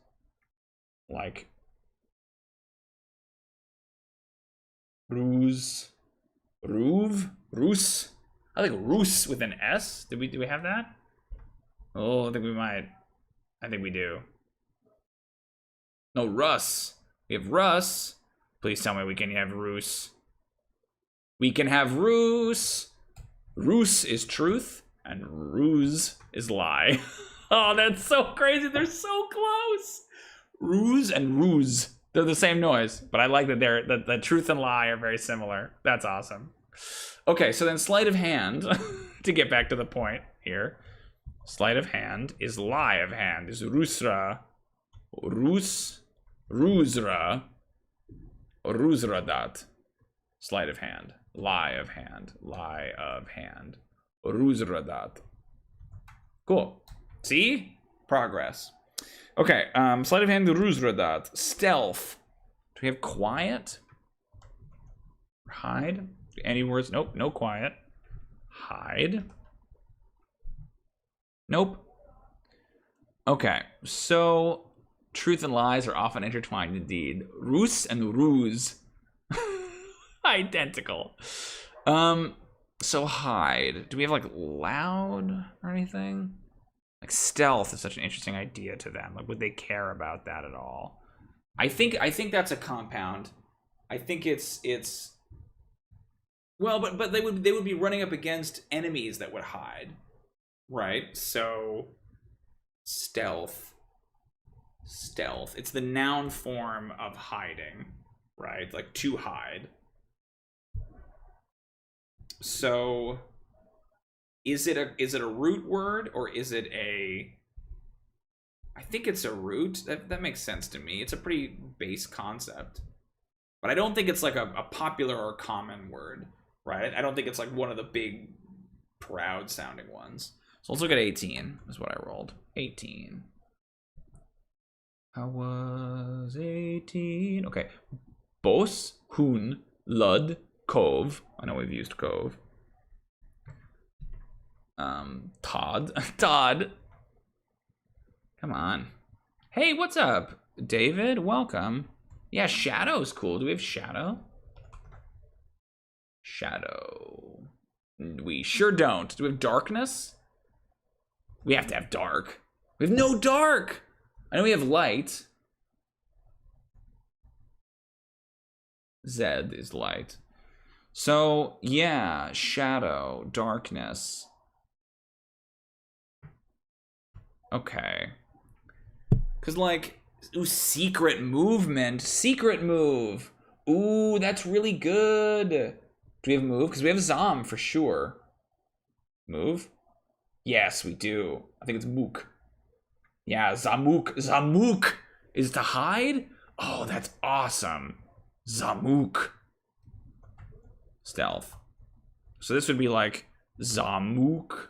like ruse, ruve, ruse. I think ruse with an S. Do we have that? Oh, I think we might. I think we do. No, Russ. We have Russ. Please tell me we can have Ruse. We can have Ruse. Ruse is truth, and ruse is lie. Oh, that's so crazy. They're so close. Ruse and ruse. They're the same noise, but I like that the truth and lie are very similar. That's awesome. Okay, so then sleight of hand, to get back to the point here. Sleight of hand is lie of hand, is rusra, rus, rusra, rusradat. Sleight of hand, lie of hand, lie of hand, rusradat. Cool. See? Progress. Okay, sleight of hand, rusradat. Stealth. Do we have quiet? Hide? Any words? Nope, no quiet. Hide. Nope. Okay, so truth and lies are often intertwined indeed. Ruse and ruse. Identical. So hide. Do we have like loud or anything? Like stealth is such an interesting idea to them. Like, would they care about that at all? I think that's a compound. I think it's well, but they would be running up against enemies that would hide, right? So Stealth. Stealth. It's the noun form of hiding, right? Like to hide. So is it a root word, or is it a... I think it's a root. That makes sense to me. It's a pretty base concept. But I don't think it's like a popular or common word, right? I don't think it's like one of the big, proud sounding ones. So let's look at 18, is what I rolled. 18. I was 18. Okay. Bos, Hun, Lud, Cove. I know we've used Cove. Todd. Todd. Come on. Hey, what's up? David, welcome. Yeah, Shadow's cool. Do we have Shadow? Shadow. We sure don't. Do we have Darkness? We have to have Dark. We have no Dark! I know we have Light. Zed is Light. So, yeah, Shadow, Darkness. Okay. Because, like, ooh, secret movement. Secret move. Ooh, that's really good. Do we have move? Because we have Zom for sure. Move? Yes, we do. I think it's Mook. Yeah, Zamook. Zamook is to hide? Oh, that's awesome. Zamook. Stealth. So this would be like Zamook.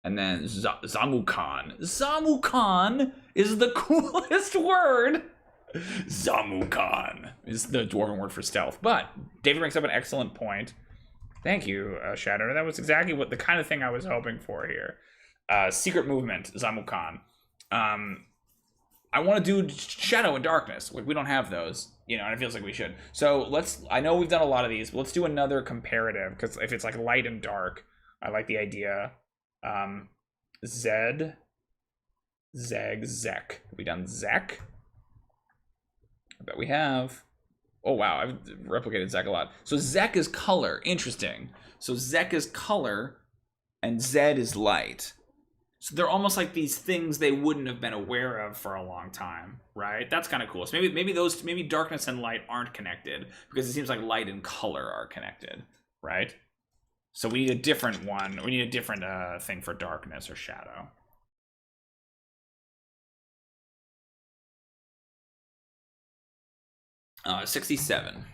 And then Zamukan. Zamukan is the coolest word. Zamukan is the Dwarven word for stealth. But David brings up an excellent point. Thank you, Shadow. That was exactly what the kind of thing I was hoping for here. Secret movement, Zamukan. I want to do Shadow and Darkness. We don't have those, and it feels like we should. So I know we've done a lot of these, but let's do another comparative, because if it's like light and dark, I like the idea. Zed, Zeg, Zek. Have we done Zek? I bet we have. Oh, wow, I've replicated Zek a lot. So Zek is color. Interesting. So Zek is color, and Zed is light. So they're almost like these things they wouldn't have been aware of for a long time, right? That's kind of cool. So maybe darkness and light aren't connected, because it seems like light and color are connected, right? So we need a different one. We need a different thing for darkness or shadow. Uh, 67.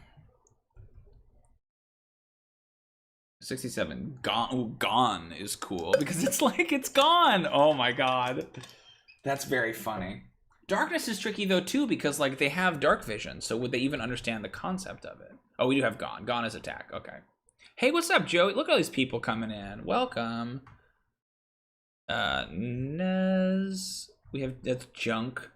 67. Gone. Ooh, gone is cool because it's like it's gone. Oh my god. That's very funny. Darkness is tricky though too, because like they have dark vision, so would they even understand the concept of it? Oh, we do have gone. Gone is attack. Okay. Hey, what's up, Joey? Look at all these people coming in. Welcome. Nez. We have, that's junk.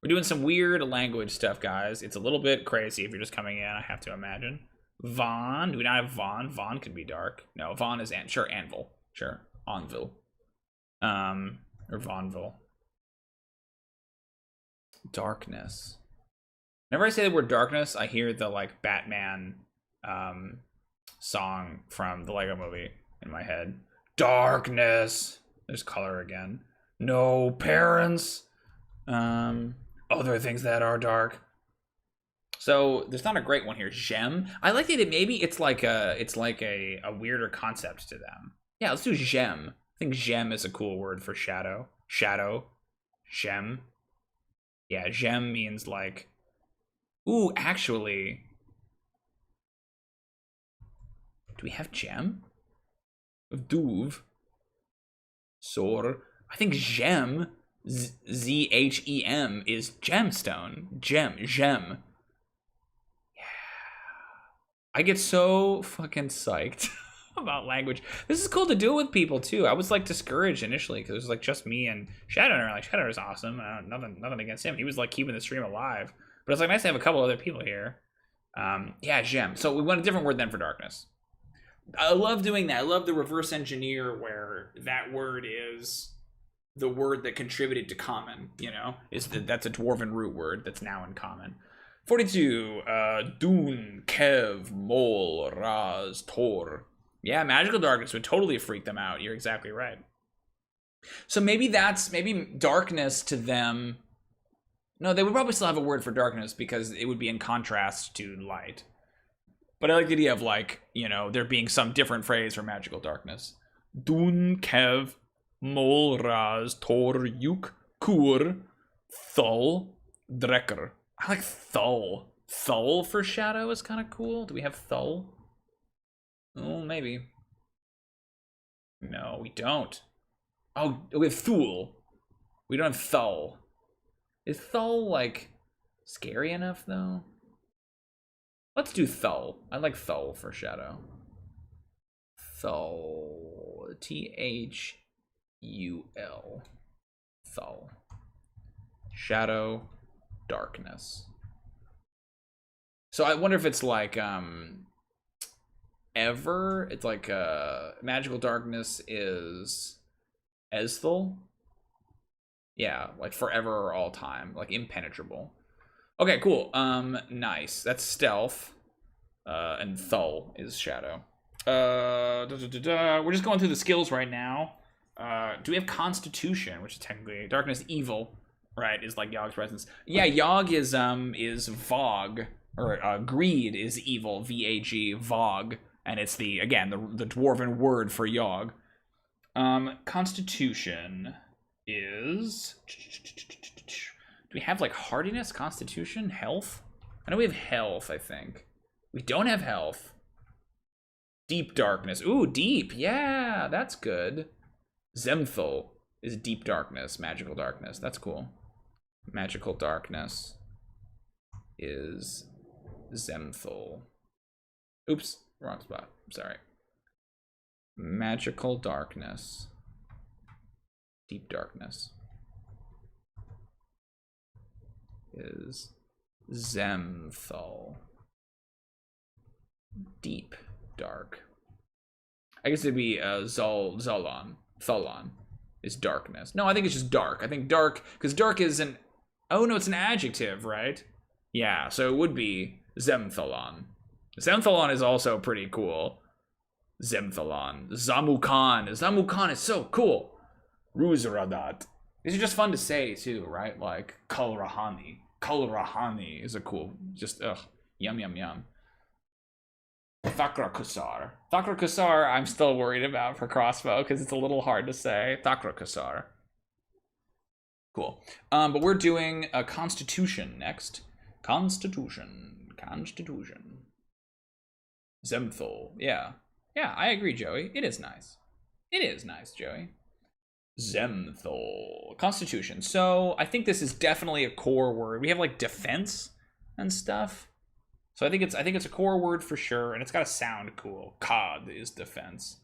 We're doing some weird language stuff, guys. It's a little bit crazy if you're just coming in, I have to imagine. Vaughn. Do we not have Vaughn? Vaughn could be dark. No, Vaughn is sure, Anvil. Sure. Anvil. Or Vaughnville. Darkness. Whenever I say the word darkness, I hear the like Batman song from the Lego movie in my head. Darkness. There's color again. No parents. Other things that are dark. So there's not a great one here. Gem. I like that maybe it's like a weirder concept to them. Yeah, let's do gem. I think gem is a cool word for shadow. Shadow. Gem. Yeah, gem means like. Ooh, actually. Do we have gem? Duve. Sor. I think gem. Z-H-E-M is gemstone. Gem. Yeah. I get so fucking psyched about language. This is cool to do it with people too. I was like discouraged initially because it was like just me and Shadow, and like Shadow is awesome. Nothing against him. He was like keeping the stream alive. But it's like nice to have a couple other people here. Yeah, gem. So we want a different word then for darkness. I love doing that. I love the reverse engineer where that word is the word that contributed to common, that's a dwarven root word that's now in common. 42, Dun, Kev, Mol, Raz, Tor. Yeah, magical darkness would totally freak them out. You're exactly right. So maybe darkness to them. No, they would probably still have a word for darkness because it would be in contrast to light. But I like the idea of, like, you know, there being some different phrase for magical darkness. Dun kev mol raz tor yuk kur thul drekker. I like thul. Thul for shadow is kind of cool. Do we have thul? Oh, maybe. No, we don't. Oh, we have thul. We don't have thul. Is thul, like, scary enough, though? Let's do thul. I like thul for shadow. Thul. Thul. Thul. Shadow. Darkness. So I wonder if it's like, ever. It's like, magical darkness is Esthul. Yeah, like forever or all time. Like impenetrable. Okay, cool. Nice. That's stealth. And Thul is shadow. We're just going through the skills right now. Do we have Constitution, which is technically darkness, evil, right? Is like Yog's presence. Yeah, Yog is Vog, or greed is evil, V-A-G, Vog, and it's the dwarven word for Yog. Constitution is. Do we have like hardiness, constitution, health? I know we have health, I think. We don't have health. Deep darkness. Ooh, deep. Yeah, that's good. Zemthul is deep darkness, magical darkness. That's cool. Magical darkness is Zemthul. Oops, wrong spot. Sorry. Magical darkness. Deep darkness is Zemthul. Deep dark. I guess it'd be Tholon is darkness. No, I think it's just dark. I think dark, because dark is an... Oh, no, it's an adjective, right? Yeah, so it would be Zemthalon. Zemthalon is also pretty cool. Zemthalon. Zamukan. Zamukan is so cool. Ruzaradat. These are just fun to say, too, right? Like, Kalrahani. Kalrahani is a cool... Just, ugh. Yum, yum, yum. Thakra Kusar. Thakra Kusar, I'm still worried about for Crossbow because it's a little hard to say. Thakra Kusar. Cool. But we're doing a Constitution next. Constitution. Zemthul. Yeah. Yeah, I agree, Joey. It is nice. It is nice, Joey. Zemthul. Constitution. So I think this is definitely a core word. We have like defense and stuff. So I think it's a core word for sure, and it's got to sound cool. Cod is defense.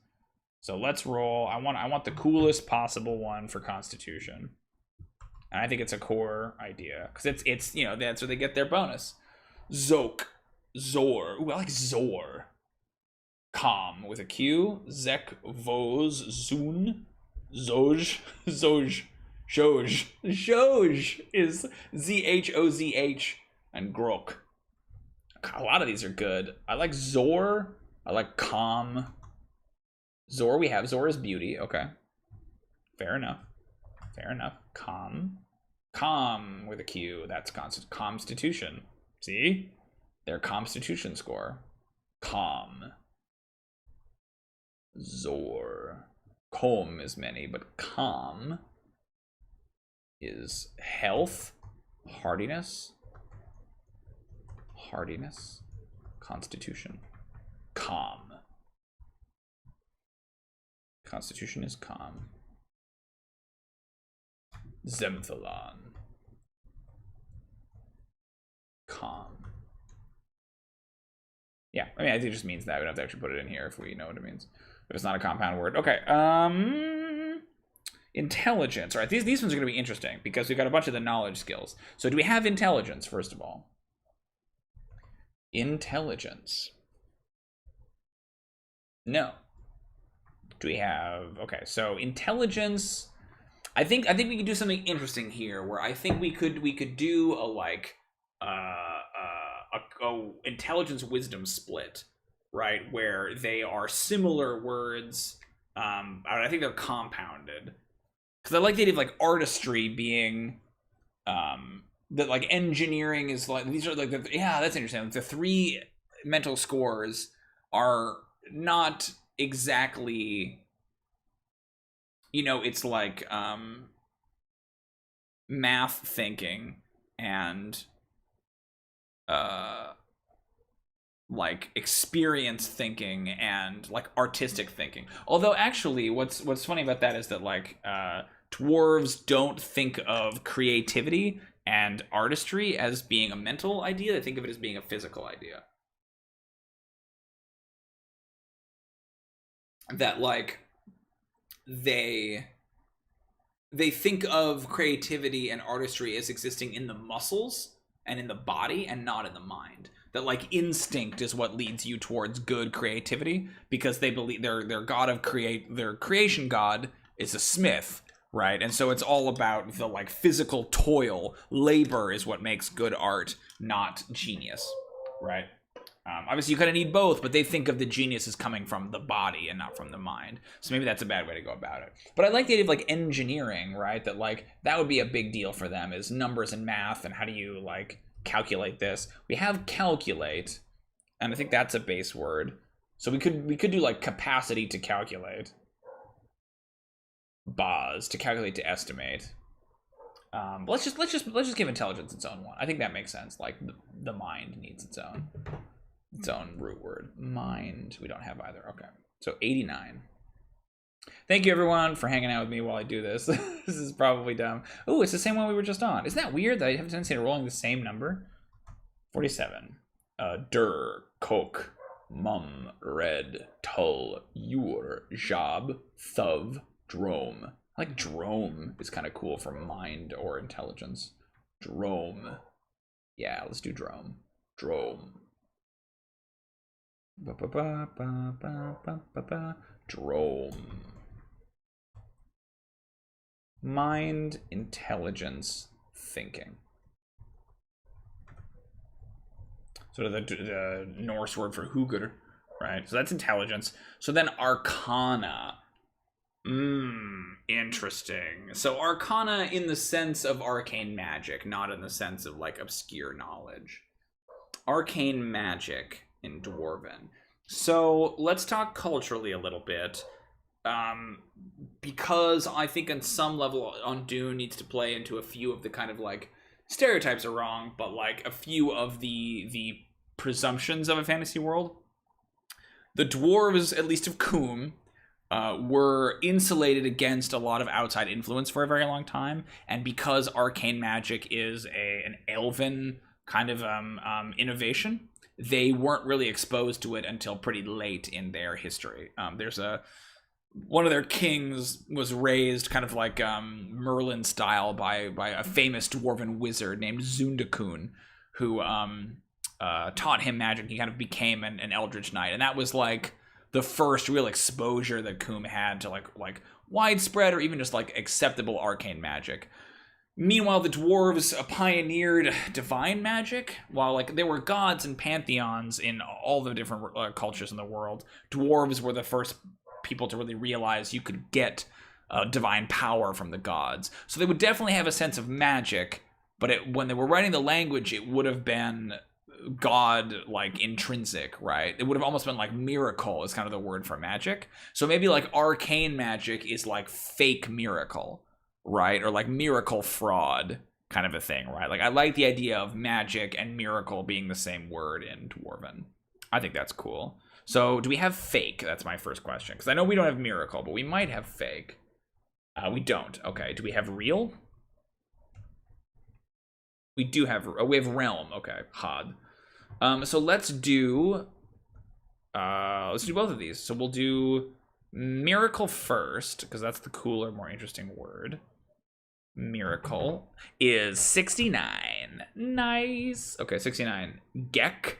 So let's roll. I want the coolest possible one for Constitution, and I think it's a core idea because it's you know that's where they get their bonus. Zok, Zor. Ooh, I like Zor. Calm with a Q. Zek, Voz, Zun, Zoj, Zoj, Zhoj. Zhoj is Z-H-O-Z-H, and Grok. A lot of these are good. I like Zor. I like Calm. Zor we have. Zor is beauty. Okay. Fair enough. Fair enough. Calm. Calm with a Q. That's Constitution. See? Their Constitution score. Calm. Zor. Calm is many, but calm is health, hardiness, Constitution, calm. Constitution is calm. Zemthalon, calm. Yeah, I mean, I think it just means that. We don't have to actually put it in here if we know what it means. If it's not a compound word. Okay, intelligence. All right, these ones are going to be interesting because we've got a bunch of the knowledge skills. So do we have intelligence, first of all? Intelligence. No. Do we have... Okay, so intelligence... I think we could do something interesting here, where I think we could do a, like, a intelligence wisdom split, right? Where they are similar words. I think they're compounded. Because I like the idea of like artistry being that like engineering is like, these are like yeah, that's interesting. Like the 3 mental scores are not exactly, you know, it's like math thinking and like experience thinking and like artistic thinking. Although actually what's funny about that is that like dwarves don't think of creativity and artistry as being a mental idea. They think of it as being a physical idea. That like they think of creativity and artistry as existing in the muscles and in the body and not in the mind. That like instinct is what leads you towards good creativity, because they believe their god of their creation god is a smith, right? And so it's all about the like physical toil. Labor is what makes good art, not genius, right? Obviously, you kind of need both, but they think of the genius as coming from the body and not from the mind. So maybe that's a bad way to go about it. But I like the idea of like engineering, right? That like that would be a big deal for them, is numbers and math, and how do you like calculate this? We have calculate, and I think that's a base word. So we could do like capacity to calculate, baz to calculate to estimate. Let's just give intelligence its own one. I think that makes sense. Like the mind needs its own root word. Mind, we don't have either. Okay, so 89. Thank you everyone for hanging out with me while I do this. This is probably dumb. Oh, it's the same one we were just on. Isn't that weird that I have a tendency to rolling the same number? 47. Coke, mum, red, tull, ur, job, thuv, drome. I like drome is kind of cool for mind or intelligence. Drome. Yeah, let's do drome. Drome. Drome. Mind, intelligence, thinking. Sort of the Norse word for hugr, right? So that's intelligence. So then arcana. Interesting. So arcana in the sense of arcane magic, not in the sense of like obscure knowledge. Arcane magic in Dwarven. So let's talk culturally a little bit, because I think on some level Undune needs to play into a few of the kind of like stereotypes are wrong, but like a few of the presumptions of a fantasy world. The dwarves, at least of Coom, were insulated against a lot of outside influence for a very long time, and because arcane magic is an elven kind of innovation, they weren't really exposed to it until pretty late in their history. There's one of their kings was raised kind of like Merlin style by a famous dwarven wizard named Zundakun, who taught him magic. He kind of became an eldritch knight, and that was like the first real exposure that Coom had to like widespread or even just like acceptable arcane magic. Meanwhile, the dwarves pioneered divine magic. While like there were gods and pantheons in all the different cultures in the world, dwarves were the first people to really realize you could get divine power from the gods. So they would definitely have a sense of magic, but when they were writing the language, it would have been god like intrinsic, right? It would have almost been like miracle is kind of the word for magic. So maybe like arcane magic is like fake miracle, right? Or like miracle fraud kind of a thing, right? Like I like the idea of magic and miracle being the same word in Dwarven. I think that's cool. So do we have fake? That's my first question, because I know we don't have miracle, but we might have fake. We don't. Okay. Do we have real? We do have. Oh, we have realm. Okay. Had. So let's do both of these. So we'll do miracle first, because that's the cooler, more interesting word. Miracle is 69. Nice. Okay, 69. Gek.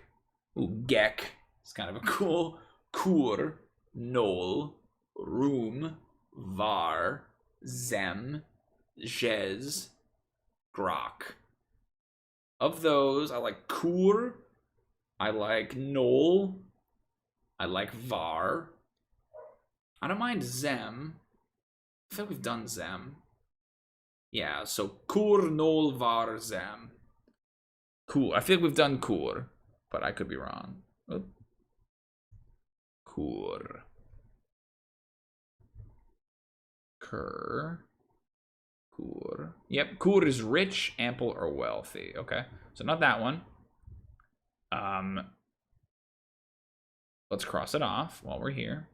Ooh, Gek. It's kind of a cool. Kur. Nol. Room. Var. Zem. Jez. Grok. Of those, I like Kur. I like Nol. I like Var. I don't mind Zem. I feel like we've done Zem. Yeah, so Kur Nol Var Zem. Cool. I feel like we've done Kur, but I could be wrong. Oop. Kur. Kur. Kur. Yep, Kur is rich, ample, or wealthy. Okay, so not that one. Let's cross it off while we're here.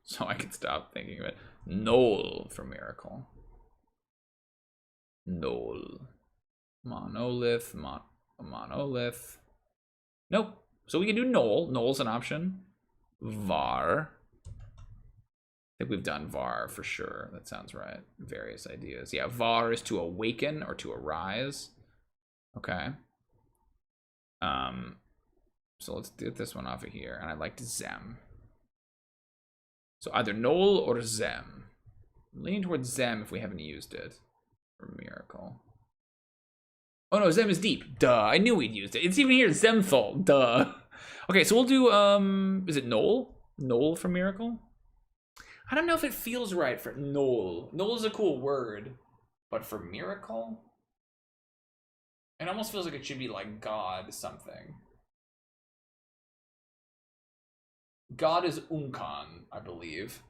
So I can stop thinking of it. Nol for miracle. Nol. Monolith. Monolith. Nope. So we can do Nol. Nol's an option. Var. I think we've done Var for sure. That sounds right. Various ideas. Yeah, Var is to awaken or to arise. Okay. So let's get this one off of here. And I liked Zem. So either Nol or Zem. I'm leaning towards Zem if we haven't used it. For miracle. Oh no, Zem is deep. Duh, I knew we'd used it. It's even here, Zemthal. Duh. Okay, so we'll do, is it Nol? Nol for miracle? I don't know if it feels right for Nol. Nol is a cool word, but for miracle? It almost feels like it should be like God something. God is Umkan, I believe.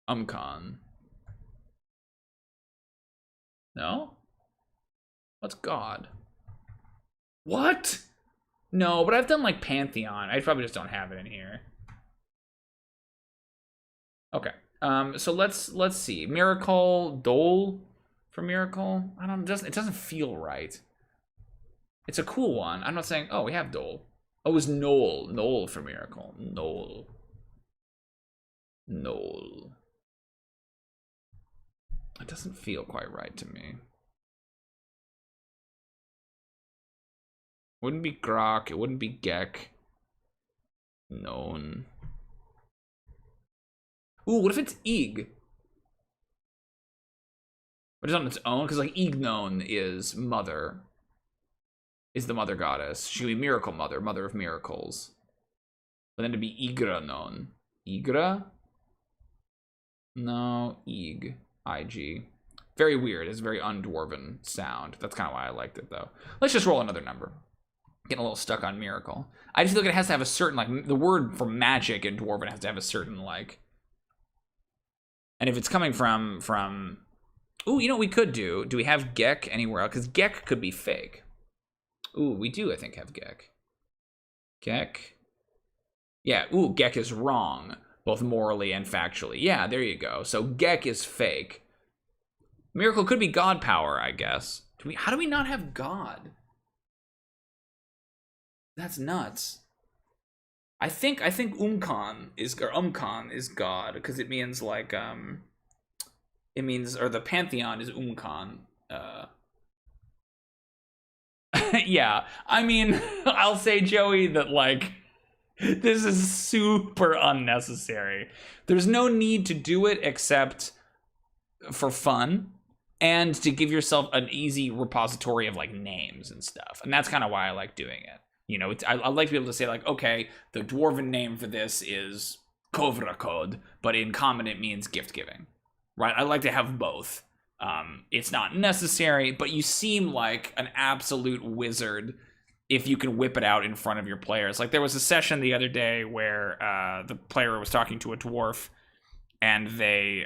Umkan. No? What's God? What? No, but I've done like Pantheon. I probably just don't have it in here. Okay. So let's see. Miracle, Dole for miracle. It doesn't feel right. It's a cool one. I'm not saying, oh, we have Dole. Oh, it was Noel. Noel for miracle. Noel. Noel. It doesn't feel quite right to me. Wouldn't be Grok. It wouldn't be Gek. Known. Ooh, what if it's Ig? But it's on its own? Because, like, Ignon is mother. Is the mother goddess. She would be miracle mother, mother of miracles. But then to be Igranon. Igra? No, Ig. IG. Very weird. It's a very undwarven sound. That's kind of why I liked it, though. Let's just roll another number. Getting a little stuck on miracle. I just feel like it has to have a certain, like, the word for magic in Dwarven has to have a certain, like... And if it's coming from... Ooh, you know what we could do? Do we have Gek anywhere else? Because Gek could be fake. Ooh, we do, I think, have Gek. Gek? Yeah, ooh, Gek is wrong, both morally and factually. Yeah, there you go. So Gek is fake. Miracle could be God power, I guess. How do we not have God? That's nuts. I think Umkan is God, because it means like it means, or the Pantheon is Umkan. Yeah, I mean, I'll say, Joey, that like this is super unnecessary. There's no need to do it except for fun and to give yourself an easy repository of like names and stuff. And that's kind of why I like doing it. You know, I like to be able to say, like, okay, the Dwarven name for this is Kovrakod, but in common it means gift giving, right? I like to have both. It's not necessary, but you seem like an absolute wizard if you can whip it out in front of your players. Like, there was a session the other day where the player was talking to a dwarf, and they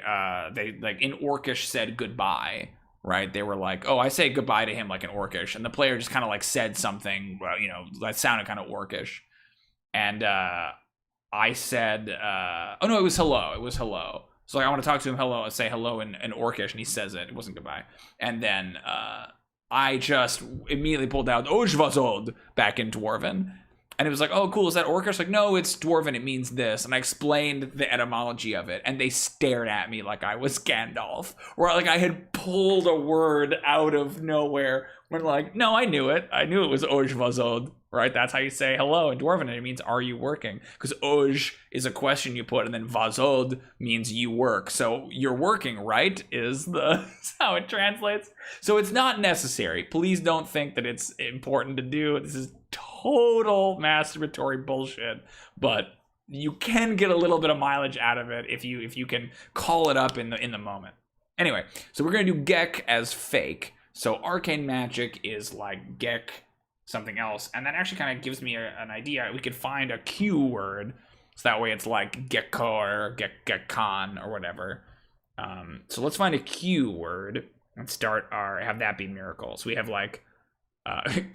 like in Orcish said goodbye. Right, they were like, "Oh, I say goodbye to him like an Orcish," and the player just kind of like said something, you know, that sounded kind of Orcish, and I said, "Oh no, it was hello. It was hello." So like, I want to talk to him, hello, say hello in Orcish, and he says it. It wasn't goodbye, and then I just immediately pulled out Ojvazod back in Dwarven. And it was like, oh, cool, is that Orcish? Like, no, it's Dwarven, it means this. And I explained the etymology of it, and they stared at me like I was Gandalf. Or like I had pulled a word out of nowhere. When like, no, I knew it. I knew it was Ojvazod, right? That's how you say hello in Dwarven, and it means, are you working? Because Oj is a question you put, and then Vazod means you work. So you're working, right? Is how it translates. So it's not necessary. Please don't think that it's important to do. This is total masturbatory bullshit, but you can get a little bit of mileage out of it if you can call it up in the moment. Anyway, so we're going to do Gek as fake. So arcane magic is like Gek something else. And that actually kind of gives me an idea. We could find a Q word. So that way it's like Gekko or Gekkan or whatever. So let's find a Q word and have that be miracle. So we have like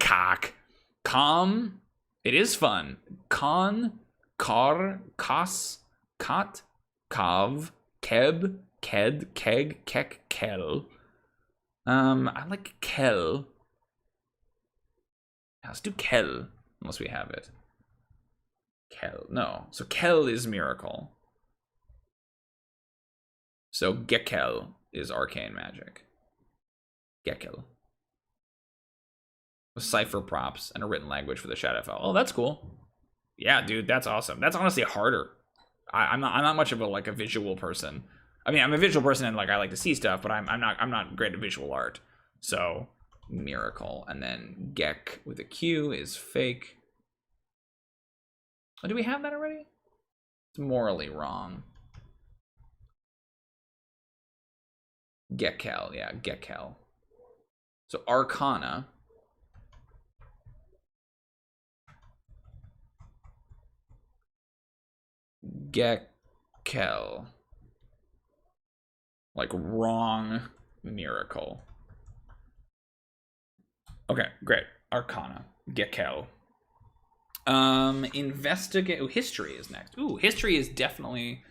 cock, calm. It is fun. Con, kar, kas, kat, kav, keb, ked, keg, kek, kel. I like kel. Let's do kel, unless we have it. Kel, no. So kel is miracle. So Gekel is arcane magic. Gekel. With cipher props and a written language for the Shadowfell. Oh, that's cool. Yeah, dude, that's awesome. That's honestly harder. I'm not much of a visual person. I mean, I'm a visual person and like I like to see stuff, but I'm not great at visual art. So miracle, and then Gek with a Q is fake. Oh, do we have that already? It's morally wrong. Gekel, yeah, Gekel. So Arcana. Gekel. Like wrong miracle. Okay, great. Arcana. Gekel. Investigate. Ooh, history is next. Ooh, history is definitely.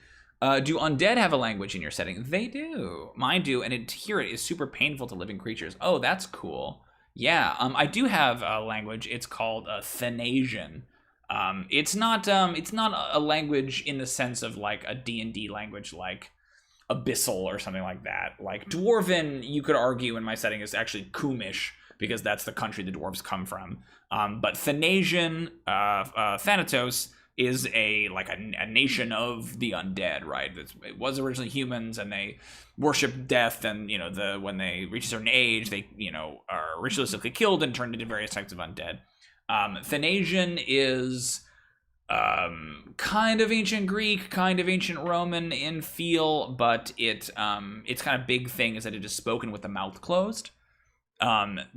Do undead have a language in your setting? They do. Mine do, and to hear it is super painful to living creatures. Oh, that's cool. Yeah, I do have a language. It's called Thanasian. It's not a language in the sense of like a D&D language like Abyssal or something like that. Like Dwarven, you could argue in my setting is actually Kumish, because that's the country the dwarves come from. But Thanasian, Thanatos, is a nation of the undead, right? It was originally humans, and they worship death, and when they reach a certain age, they are ritualistically killed and turned into various types of undead. Thanasian is kind of ancient Greek, kind of ancient Roman in feel, but its kind of big thing is that it is spoken with the mouth closed,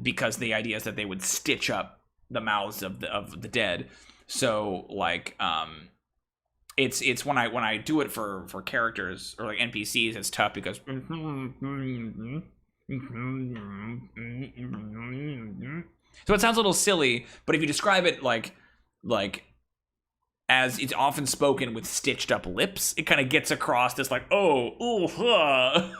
because the idea is that they would stitch up the mouths of the dead. So like it's when I do it for characters or like NPCs, it's tough because so it sounds a little silly, but if you describe it like as it's often spoken with stitched up lips, it kind of gets across this like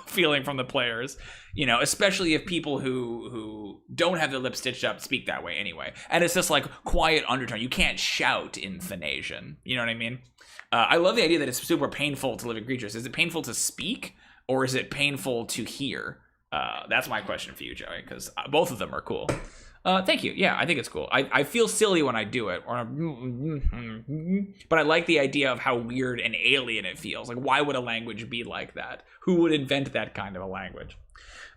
feeling from the players, especially if people who don't have their lips stitched up speak that way anyway. And it's this like quiet undertone. You can't shout in Thanasian. You know what I mean? I love the idea that it's super painful to living creatures. Is it painful to speak, or is it painful to hear? That's my question for you, Joey, because both of them are cool. Thank you. Yeah, I think it's cool. I feel silly when I do it, but I like the idea of how weird and alien it feels. Like, why would a language be like that? Who would invent that kind of a language?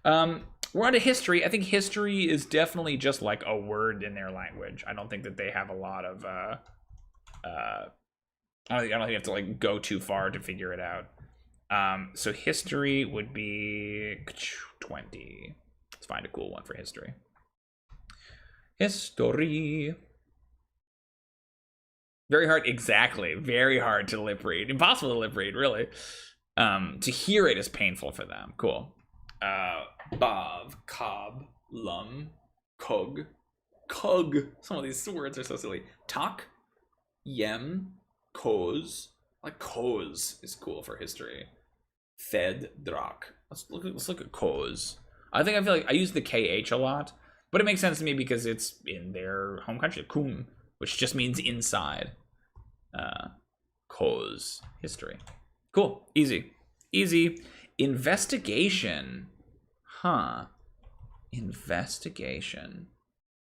We're on to history. I think history is definitely just like a word in their language. I don't think that they have a lot of. I don't think you have to like go too far to figure it out. So history would be 20. Let's find a cool one for history. History. Very hard, exactly. Very hard to lip read. Impossible to lip read, really. To hear it is painful for them. Cool. Bav, cob, lum, cog, cog. Some of these words are so silly. Tak, yem, koz. Like koz is cool for history. Fed, drak. Let's look at koz. I feel like I use the KH a lot. But it makes sense to me because it's in their home country, Kum, which just means inside. Koz, history. Cool, easy. Investigation. Huh. Investigation.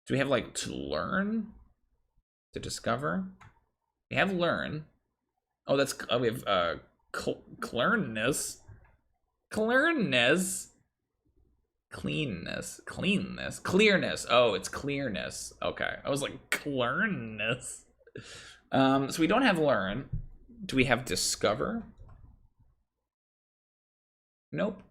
Do we have like to learn? To discover? We have learn. Oh, that's, we have clearness. Clearness. Cleanness. Clearness. Oh, it's clearness. Okay, I was like clearness. So we don't have learn. Do we have discover? Nope.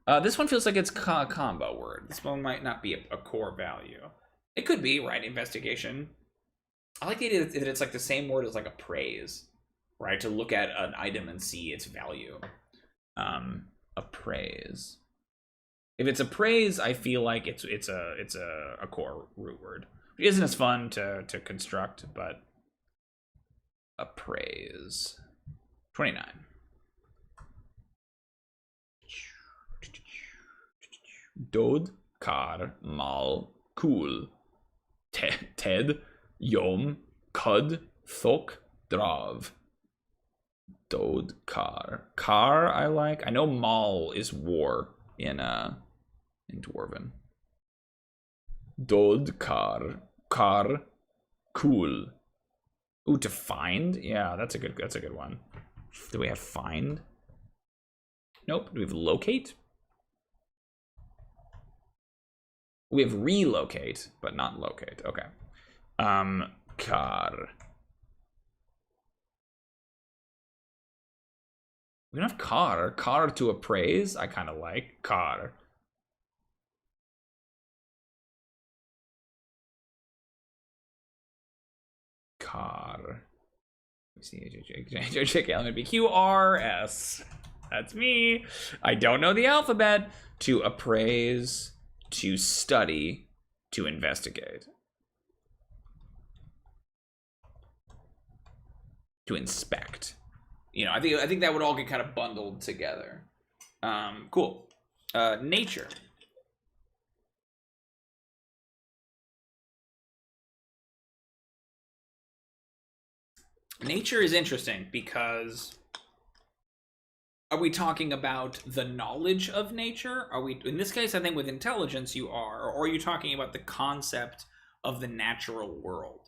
This one feels like it's a combo word. This one might not be a core value. It could be, right? Investigation. I like the idea that it's like the same word as like appraise, right? To look at an item and see its value. Appraise. If it's appraise, I feel like it's a core root word. It isn't as fun to construct, but appraise. 29. Dod, kar, mal, cool. Ted, yom, cud, thok, drav. Dod, kar. Kar, I like. I know mal is war in Dwarven. Dod, kar. Kar, cool. Ooh, to find? Yeah, that's a good one. Do we have find? Nope. Do we have locate? We have relocate, but not locate. Okay. Car. We don't have car. Car to appraise. I kind of like car. Car. Let me see. Let me be QRS. That's me. I don't know the alphabet. To appraise. To study, to investigate, to inspect. You know, I think that would all get kind of bundled together. Cool. Nature. Nature is interesting because are we talking about the knowledge of nature? Are we, in this case, I think with intelligence you are, or are you talking about the concept of the natural world?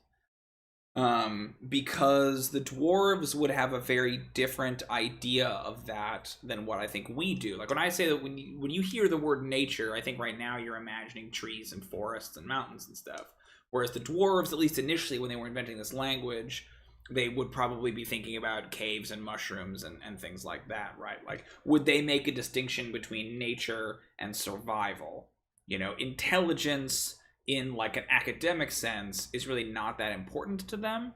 Because the dwarves would have a very different idea of that than what I think we do. Like when I say that when you hear the word nature, I think right now you're imagining trees and forests and mountains and stuff. Whereas the dwarves, at least initially when they were inventing this language, they would probably be thinking about caves and mushrooms and things like that, right? Like, would they make a distinction between nature and survival? You know, intelligence in like an academic sense is really not that important to them.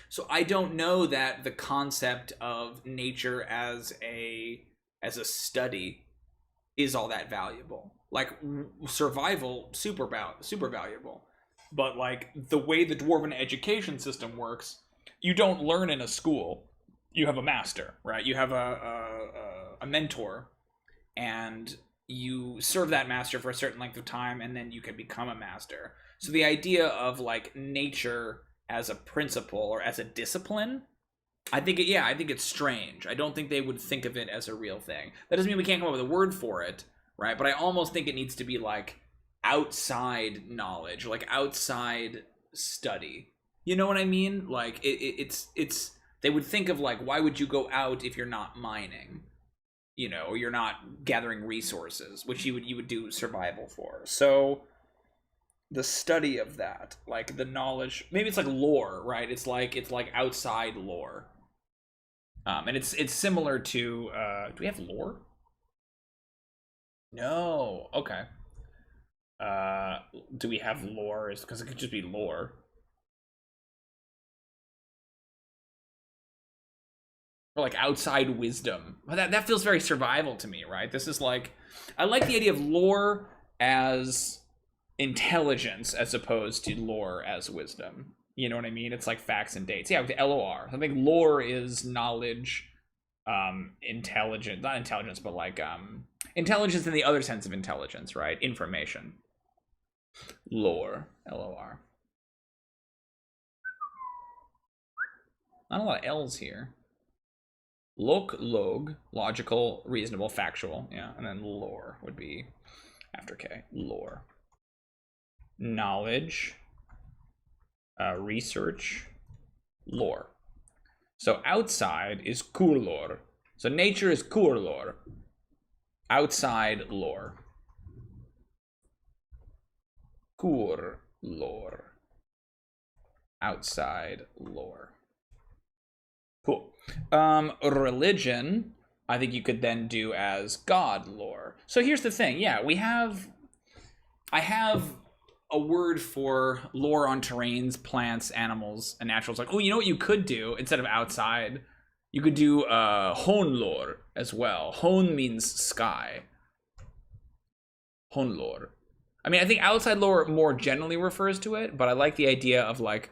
So I don't know that the concept of nature as a study is all that valuable. Like survival, super valuable. But like the way the dwarven education system works, you don't learn in a school. You have a master, right? You have a mentor, and you serve that master for a certain length of time, and then you can become a master. So the idea of like nature as a principle or as a discipline, I think it's strange. I don't think they would think of it as a real thing. That doesn't mean we can't come up with a word for it, right? But I almost think it needs to be like outside knowledge, like outside study. You know what I mean? Like it's they would think of like, why would you go out if you're not mining, you know, or you're not gathering resources, which you would do survival for. So the study of that, like the knowledge, maybe it's like lore, right? It's like outside lore. And it's similar to do we have lore? No. Okay. Do we have lore? Is because it could just be lore. Or like outside wisdom. That feels very survival to me, right? This is like, I like the idea of lore as intelligence as opposed to lore as wisdom. You know what I mean? It's like facts and dates. Yeah, with the LOR. I think lore is knowledge, intelligence, not intelligence, but like intelligence in the other sense of intelligence, right? Information. Lore, LOR. Not a lot of L's here. Log, logical, reasonable, factual, yeah, and then lore would be after K. Lore. Knowledge, research, lore. So outside is kurlor. So nature is kurlor. Outside lore. Kurlor. Outside lore. Cool. Religion, I think you could then do as god lore. So here's the thing. Yeah, I have a word for lore on terrains, plants, animals, and naturals. Like, oh, you know what you could do instead of outside? You could do hone lore as well. Hone means sky. Hone lore. I mean, I think outside lore more generally refers to it, but I like the idea of like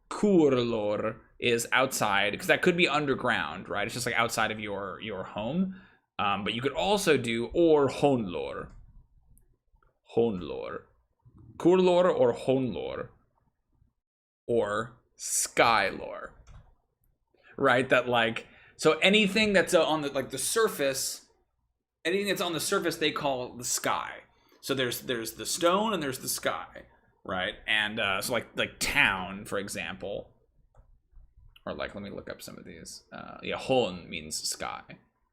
kur lore is outside, because that could be underground, right? It's just like outside of your home. But you could also do or hone lore. Hone lore. Kur lore or hone lore. Or sky lore. Right? That like, so anything that's on the like the surface, anything that's on the surface they call the sky. So there's the stone and there's the sky, right? And so like town, for example, or like, let me look up some of these. Yeah, hon means sky.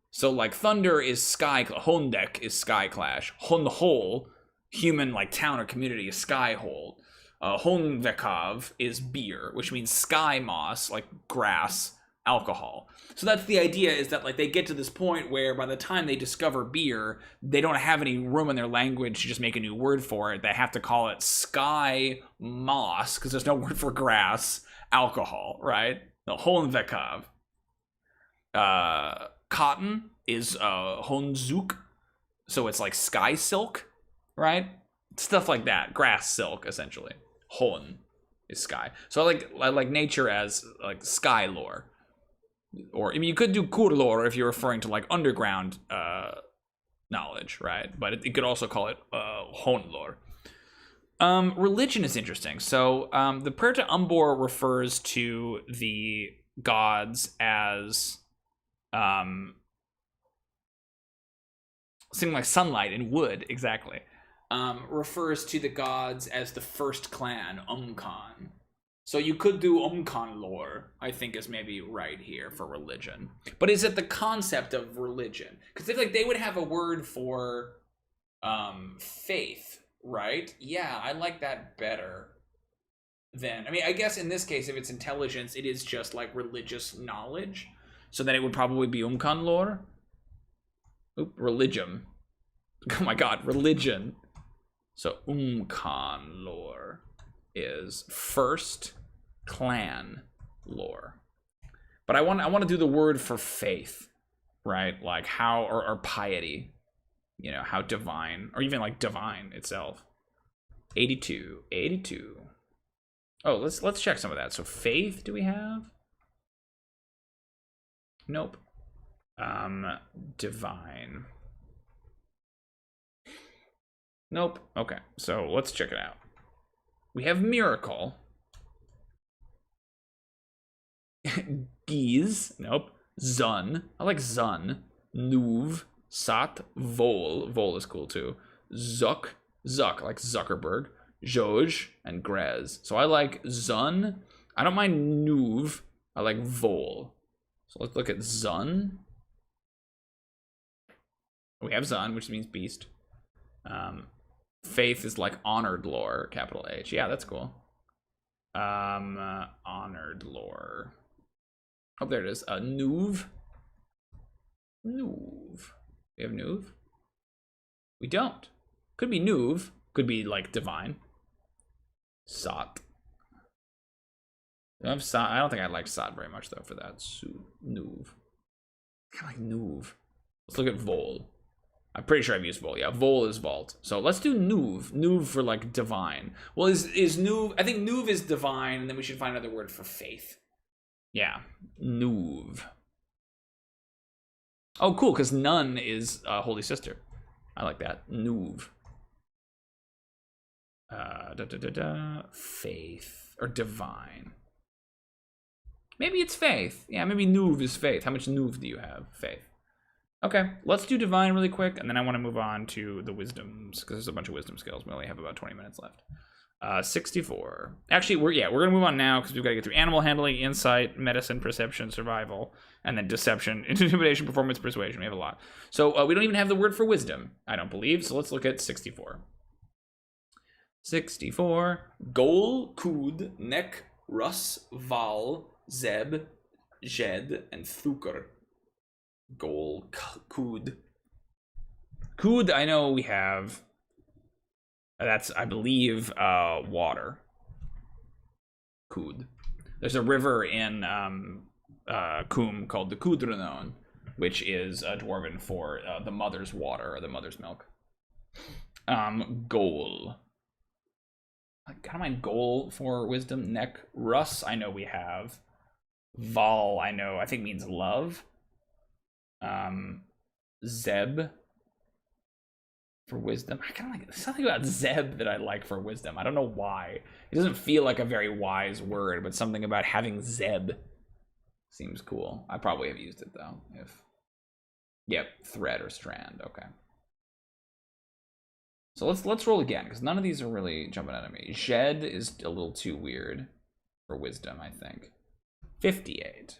So like thunder is sky, hondek is sky clash. Honhol, human like town or community, is sky hole. Honvekav is beer, which means sky moss, like grass, alcohol. So that's the idea, is that like they get to this point where by the time they discover beer, they don't have any room in their language to just make a new word for it. They have to call it sky moss, because there's no word for grass, alcohol, right? No, honvekav. Cotton is honzuk, so it's like sky silk, right? Stuff like that. Grass silk, essentially. Hon is sky. So I like nature as like sky lore. Or I mean, you could do kur lore if you're referring to like underground knowledge, right? But it could also call it hon lore. Religion is interesting. So the prayer to Umbor refers to the gods as something like sunlight and wood, exactly. Refers to the gods as the first clan, Umkan. So you could do Umkan lore, I think is maybe right here for religion. But is it the concept of religion? Because like they would have a word for faith, right? Yeah, I like that better than, I mean, I guess in this case, if it's intelligence, it is just like religious knowledge. So then it would probably be Umkan lore. Oop, religion. Oh my god, religion. So Umkan lore is first clan lore. But I want to do the word for faith, right? Like how, or piety, you know, how divine, or even like divine itself. 82. Oh, let's check some of that. So faith, do we have? Nope. Divine. Nope. Okay, so let's check it out. We have miracle. Giz. Nope. Zun. I like Zun. Nuv. Sat. Vol. Vol is cool too. Zuck. Zuck, like Zuckerberg. Joj and Grez. So I like Zun. I don't mind Nuv. I like Vol. So let's look at Zun. We have Zun, which means beast. Faith is like honored lore, capital H. Yeah, that's cool. Honored lore. Oh, there it is. Nuv. Nuv. We have Nuv? We don't. Could be Nuv. Could be like divine. Sat. I don't think I like Sat very much though for that. Nuv. I like Nuv. Let's look at Vol. I'm pretty sure I've used Vol. Yeah, Vol is vault. So let's do Nuv. Nuv for like divine. Well, is Nuv? I think Nuv is divine, and then we should find another word for faith. Yeah, Nuv. Oh, cool, because Nun is Holy Sister. I like that. Nuv. Faith or divine. Maybe it's faith. Yeah, maybe Nuv is faith. How much Nuv do you have? Faith. Okay, let's do divine really quick, and then I want to move on to the wisdoms, because there's a bunch of wisdom skills. We only have about 20 minutes left. 64. Actually, we're gonna move on now, because we've got to get through animal handling, insight, medicine, perception, survival, and then deception, intimidation, performance, persuasion. We have a lot. So we don't even have the word for wisdom, I don't believe. So let's look at 64. 64. Gol, Kud, Nek, Rus, Val, Zeb, Jed, and Thukr. Goal. Could. Could, I know we have. That's, I believe, water. Could. There's a river in Coombe called the Kudrenon, which is Dwarven for the mother's water or the mother's milk. Goal. I don't mind goal for wisdom. Neck. Russ, I know we have. Val, I know, I think means love. Zeb for wisdom. I kind of like, there's something about Zeb that I like for wisdom. I don't know why. It doesn't feel like a very wise word, but something about having Zeb seems cool. I probably have used it though. Yep, thread or strand. Okay. So let's roll again, because none of these are really jumping out at me. Jed is a little too weird for wisdom, I think. 58.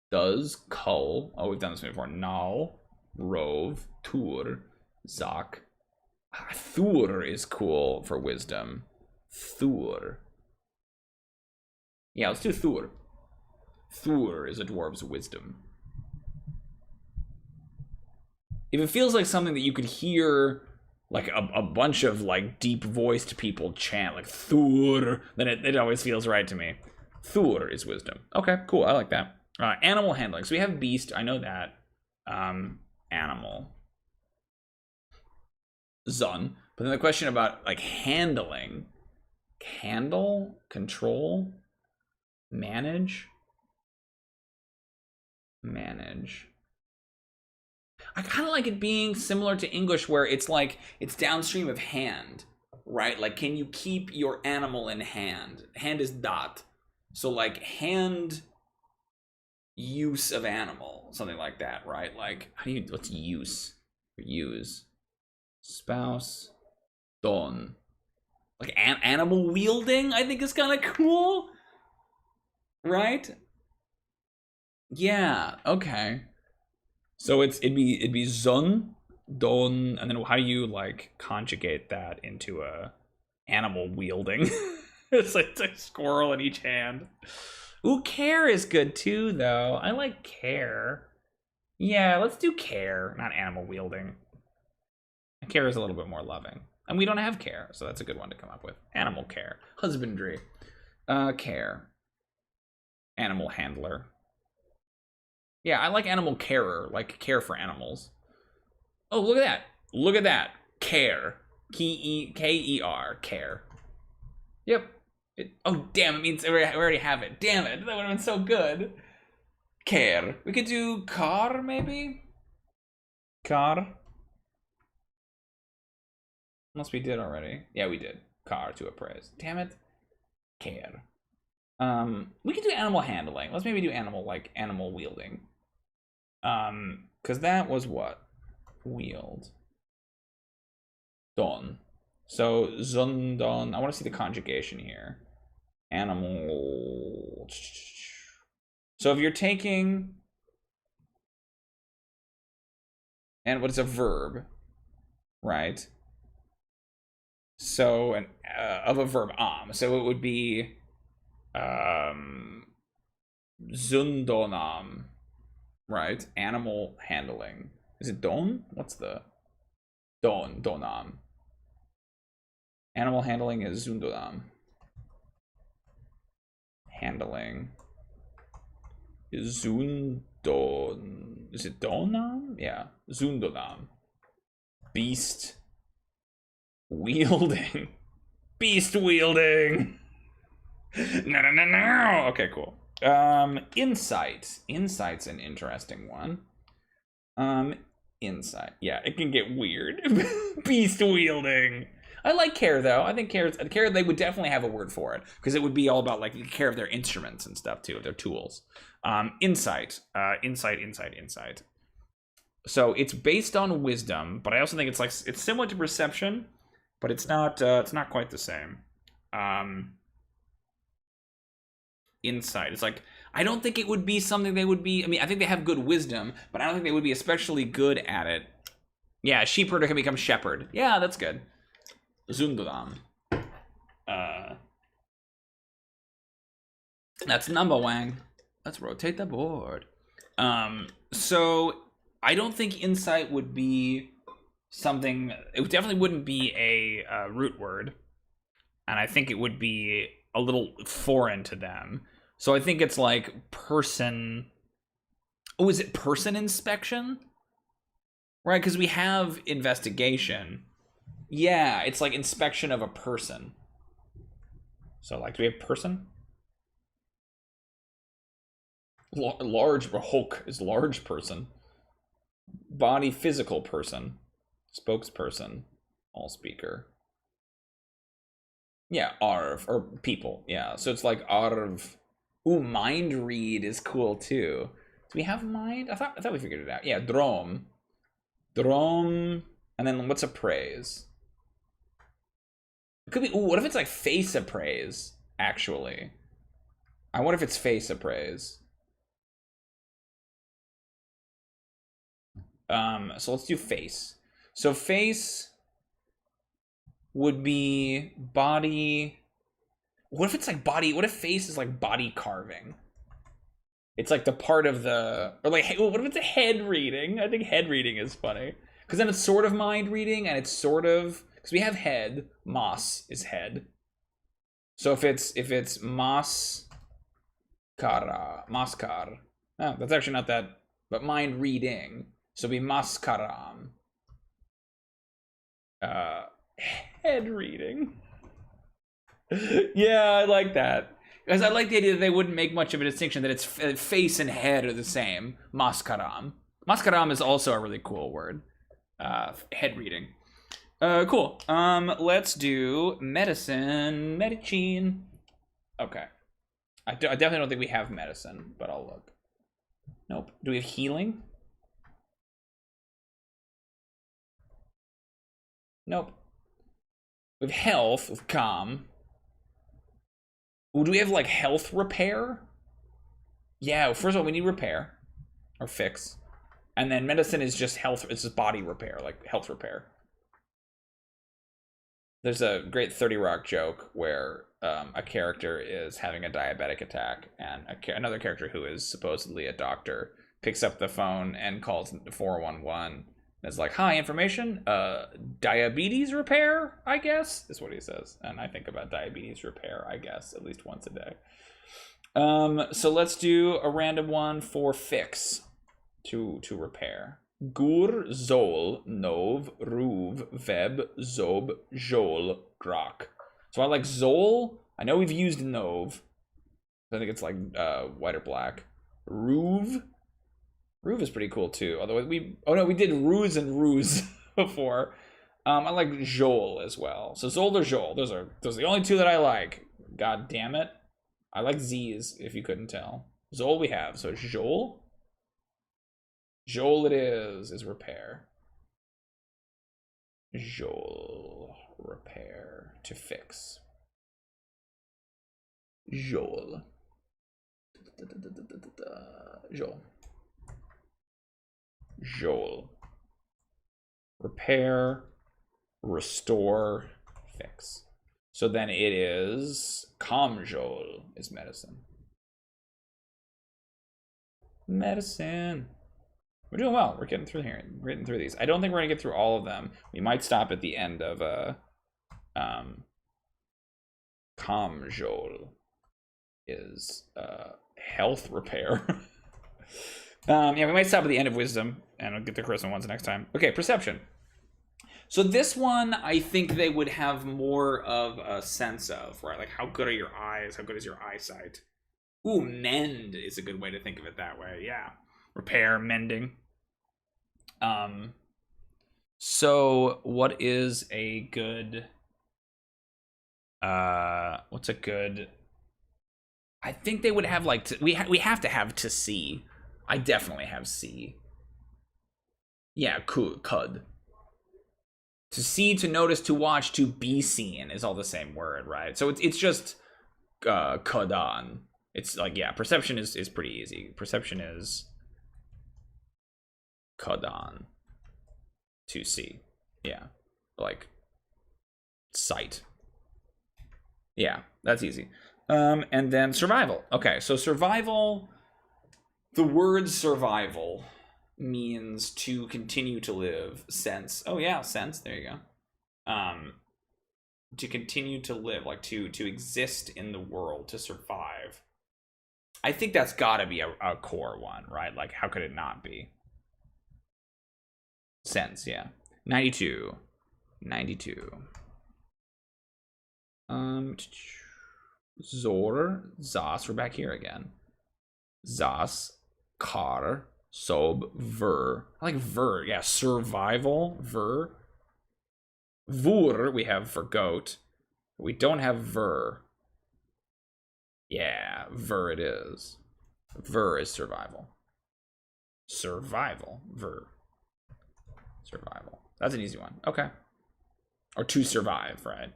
Does, Cull. Oh, we've done this before. Nal, Rove, Tur, Zak. Thur is cool for wisdom. Thur. Yeah, let's do Thur. Thur is a dwarf's wisdom. If it feels like something that you could hear like a bunch of like deep voiced people chant like Thur, then it always feels right to me. Thur is wisdom. Okay, cool. I like that. Animal handling. So we have beast. I know that. Animal. Zun. But then the question about like handling. Handle? Control? Manage? Manage. I kind of like it being similar to English where it's like, it's downstream of hand, right? Like, can you keep your animal in hand? Hand is dot. So like hand use of animal, something like that, right? Like, how do you, what's use? Use. Spouse. Don. Like animal wielding, I think is kind of cool. Right? Yeah, okay. So it'd be Zun, Don, and then how do you like conjugate that into a animal wielding? It's like a squirrel in each hand. Ooh, care is good too, though. I like care. Yeah, let's do care, not animal wielding. Care is a little bit more loving. And we don't have care, so that's a good one to come up with. Animal care. Husbandry. Care. Animal handler. Yeah, I like animal carer, like care for animals. Oh, look at that. Look at that. Care. K-E-R. Care. Yep. Oh, damn, it means we already have it. Damn it. That would have been so good. Care. We could do car, maybe? Car. Unless we did already. Yeah, we did. Car to appraise. Damn it. Care. We could do animal handling. Let's maybe do animal wielding. Because that was what? Wield. Don. So, Zundon. I want to see the conjugation here. Animal. So if you're taking... And what is a verb? Right? So, of a verb, So it would be... Zundonam. Right? Animal handling. Is it don? What's the... Donam. Animal handling is Zundonam. Handling is Zundon. Is it Donam? Yeah. Zundonam. Beast wielding. Beast wielding. No. Okay, cool. Insight. Insight's an interesting one. Insight. Yeah, it can get weird. Beast wielding. I like care though. I think care they would definitely have a word for it because it would be all about like care of their instruments and stuff too, their tools. Insight. Insight. So it's based on wisdom, but I also think it's similar to perception, but it's not quite the same. Insight. It's like, I don't think it would be something they would be. I mean, I think they have good wisdom, but I don't think they would be especially good at it. Yeah, sheepherder can become shepherd. Yeah, that's good. Zundodam. That's number wang. Let's rotate the board. So I don't think insight would be something. It definitely wouldn't be a root word, and I think it would be a little foreign to them. So I think it's like person. Oh, is it person inspection? Right, because we have investigation. Yeah, it's like inspection of a person. So, like, do we have person? Large, Hulk is large person. Body, physical person. Spokesperson. All speaker. Yeah, Arv, or people, yeah. So it's like Arv. Ooh, mind read is cool too. Do we have mind? I thought we figured it out. Yeah, Drom. Drom. And then what's appraise? It could be, ooh, what if it's like face appraise, actually? I wonder if it's face appraise. So let's do face. So face would be body. What if it's like body? What if face is like body carving? It's like the part of the, or like, what if it's a head reading? I think head reading is funny. Because then it's sort of mind reading, and it's sort of, because we have head, mas is head. So if it's maskar, oh, that's actually not that, but mind reading. So it'd be maskaram. Head reading. Yeah, I like that. Because I like the idea that they wouldn't make much of a distinction, that it's face and head are the same. Maskaram. Maskaram is also a really cool word. Head reading. Cool. Let's do medicine. Medicine. Okay. I definitely don't think we have medicine, but I'll look. Nope. Do we have healing? Nope. We have health with calm. Ooh, do we have like health repair? Yeah, first of all, we need repair or fix. And then medicine is just health, it's just body repair, like health repair. There's a great 30 Rock joke where a character is having a diabetic attack, and another character who is supposedly a doctor picks up the phone and calls 411. And it's like, hi, information, diabetes repair, I guess, is what he says. And I think about diabetes repair, I guess, at least once a day. So let's do a random one for fix to repair. Gur, Zol, Nov, Ruv, Veb, Zob, Jol, Grak. So I like Zol. I know we've used Nov. I think it's like white or black. Ruv. Ruv is pretty cool too. Although we did Ruse and Ruse before. I like Jol as well. So Zol or Jol. Those are the only two that I like. God damn it. I like Z's, if you couldn't tell. Zol we have. So Jol. Jol it is repair. Jol, repair, to fix. Jol. Jol. Jol. Repair, restore, fix. So then it is Comjol is medicine. Medicine. We're doing well. We're getting through here. We're getting through these. I don't think we're gonna get through all of them. We might stop at the end of Comjol is health repair. Yeah, we might stop at the end of wisdom, and I'll get the charisma ones next time. Okay, perception. So this one, I think they would have more of a sense of, right? Like, how good are your eyes? How good is your eyesight? Ooh, mend is a good way to think of it that way. Yeah, repair, mending. So what is a good, what's a good, I think they would have like, we have to have to see. I definitely have see. Yeah, cud. To see, to notice, to watch, to be seen is all the same word, right? So it's just, kudan. It's like, yeah, perception is pretty easy. Perception is kudan. To see. Yeah. Like sight. Yeah, that's easy. And then survival. Okay, so survival, The word survival means to continue to live. Sense. Oh yeah, sense. There you go. To continue to live, like to exist in the world, to survive. I think that's got to be a core one, right? Like, how could it not be? Sense, yeah. 92. 92. Zor, Zos, we're back here again. Zos, Kar, Sob, Ver. I like Ver, yeah, survival, Ver. Vur, we have for goat. We don't have Ver. Yeah, Ver it is. Ver is survival. Survival, Ver. Survival. That's an easy one. Okay. Or to survive, right?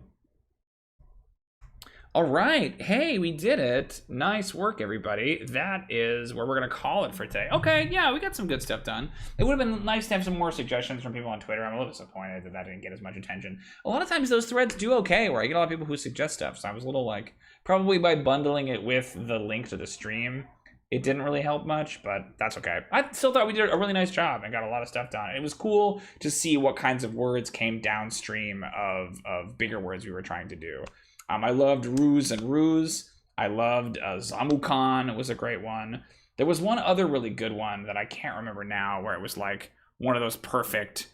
All right. Hey, we did it. Nice work, everybody. That is where we're going to call it for today. Okay, yeah, we got some good stuff done. It would have been nice to have some more suggestions from people on Twitter. I'm a little disappointed that didn't get as much attention. A lot of times those threads do okay, where I get a lot of people who suggest stuff. So I was a little like, probably by bundling it with the link to the stream, it didn't really help much, but that's okay. I still thought we did a really nice job and got a lot of stuff done. It was cool to see what kinds of words came downstream of bigger words we were trying to do. I loved Ruse and Ruse. I loved Zamukan. It was a great one. There was one other really good one that I can't remember now, where it was like one of those perfect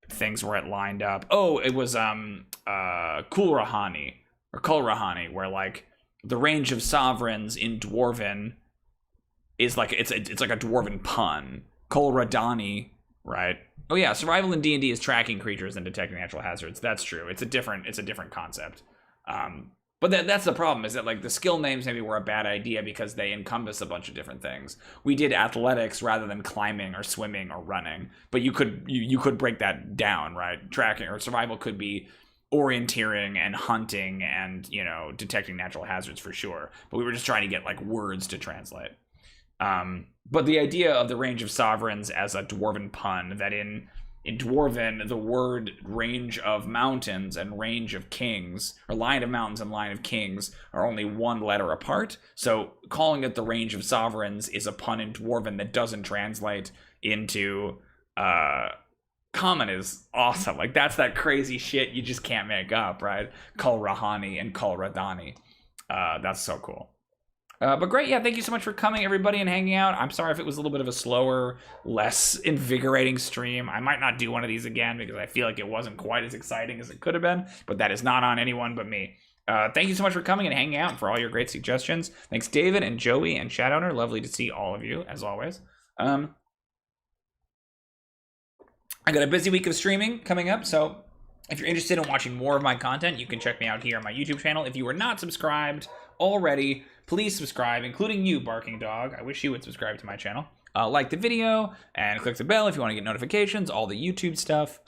things where it lined up. Oh, it was Kulrahani, or Kulrahani, where like the range of sovereigns in Dwarven is like it's like a Dwarven pun. Kulradani, right? Oh yeah, survival in D&D is tracking creatures and detecting natural hazards. That's true. It's a different concept. But that's the problem, is that like the skill names maybe were a bad idea because they encompass a bunch of different things. We did athletics rather than climbing or swimming or running, but you could break that down, right? Tracking or survival could be orienteering and hunting and, you know, detecting natural hazards for sure. But we were just trying to get like words to translate. But the idea of the range of sovereigns as a Dwarven pun, that in Dwarven, the word range of mountains and range of kings, or line of mountains and line of kings, are only one letter apart. So calling it the range of sovereigns is a pun in Dwarven that doesn't translate into common is awesome. Like, that's that crazy shit you just can't make up, right? Kulrahani and Kulradani. That's so cool. But great, yeah, thank you so much for coming, everybody, and hanging out. I'm sorry if it was a little bit of a slower, less invigorating stream. I might not do one of these again because I feel like it wasn't quite as exciting as it could have been, but that is not on anyone but me. Thank you so much for coming and hanging out and for all your great suggestions. Thanks, David and Joey and Shadowner. Lovely to see all of you, as always. I got a busy week of streaming coming up, so if you're interested in watching more of my content, you can check me out here on my YouTube channel. If you are not subscribed already, please subscribe, including you, Barking Dog. I wish you would subscribe to my channel. Like the video and click the bell if you want to get notifications, all the YouTube stuff.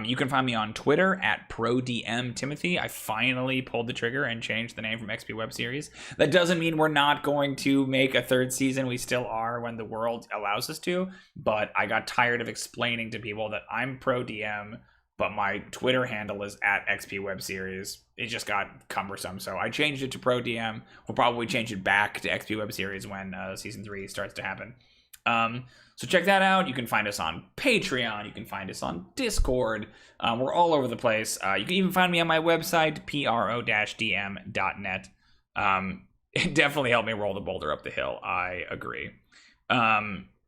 You can find me on Twitter at ProDMTimothy. I finally pulled the trigger and changed the name from XP Web Series. That doesn't mean we're not going to make a third season. We still are when the world allows us to. But I got tired of explaining to people that I'm ProDM, but my Twitter handle is at XP Web Series. It just got cumbersome, so I changed it to ProDM. We'll probably change it back to XP Web Series when Season 3 starts to happen. So check that out. You can find us on Patreon. You can find us on Discord. We're all over the place. You can even find me on my website, pro-dm.net. It definitely helped me roll the boulder up the hill. I agree.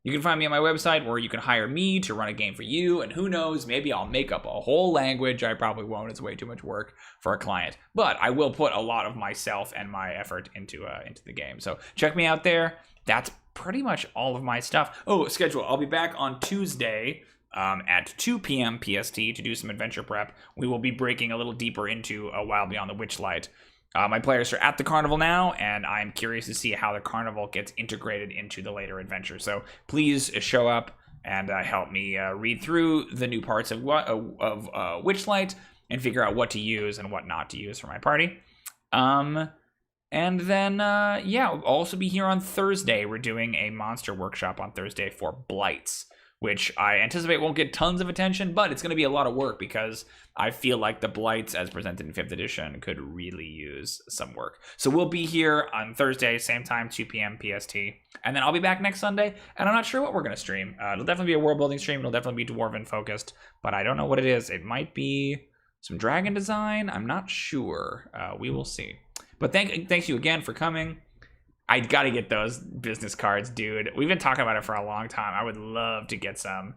You can find me on my website where you can hire me to run a game for you, and who knows, maybe I'll make up a whole language. I probably won't. It's way too much work for a client, but I will put a lot of myself and my effort into the game. So check me out there. That's pretty much all of my stuff. Oh, schedule. I'll be back on Tuesday at 2 p.m. PST to do some adventure prep. We will be breaking a little deeper into A While Beyond the Witchlight. My players are at the carnival now, and I'm curious to see how the carnival gets integrated into the later adventure. So please show up and help me read through the new parts of Witchlight and figure out what to use and what not to use for my party. And then, yeah, we'll also be here on Thursday. We're doing a monster workshop on Thursday for Blights, which I anticipate won't get tons of attention, but it's going to be a lot of work because I feel like the Blights as presented in 5th edition could really use some work. So we'll be here on Thursday, same time, 2 p.m. PST, and then I'll be back next Sunday, and I'm not sure what we're going to stream. It'll definitely be a world building stream. It'll definitely be Dwarven focused, but I don't know what it is. It might be some dragon design. I'm not sure. We will see. But thanks you again for coming. I got to get those business cards, dude. We've been talking about it for a long time. I would love to get some.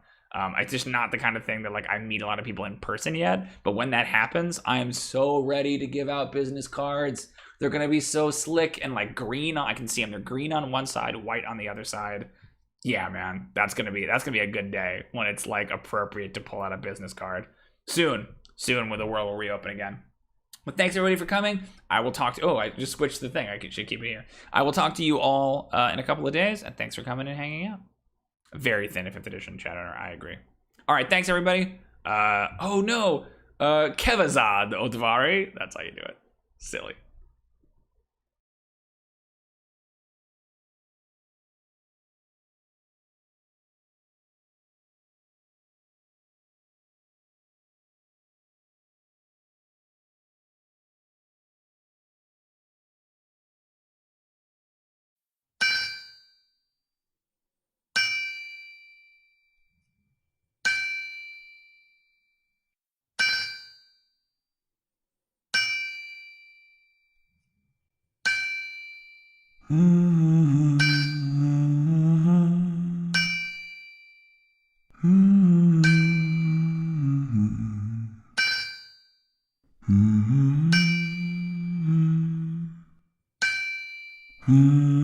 It's just not the kind of thing that like I meet a lot of people in person yet. But when that happens, I am so ready to give out business cards. They're gonna be so slick and like green. I can see them. They're green on one side, white on the other side. Yeah, man, that's gonna be a good day when it's like appropriate to pull out a business card. Soon when the world will reopen again. But thanks everybody for coming. I will talk to, oh, I just switched the thing. I should keep it here. I will talk to you all in a couple of days, and thanks for coming and hanging out. Very thin 5th edition chat owner, I agree. All right, thanks everybody. Oh no, Kevazad Odvari. That's how you do it. Silly. Hmm.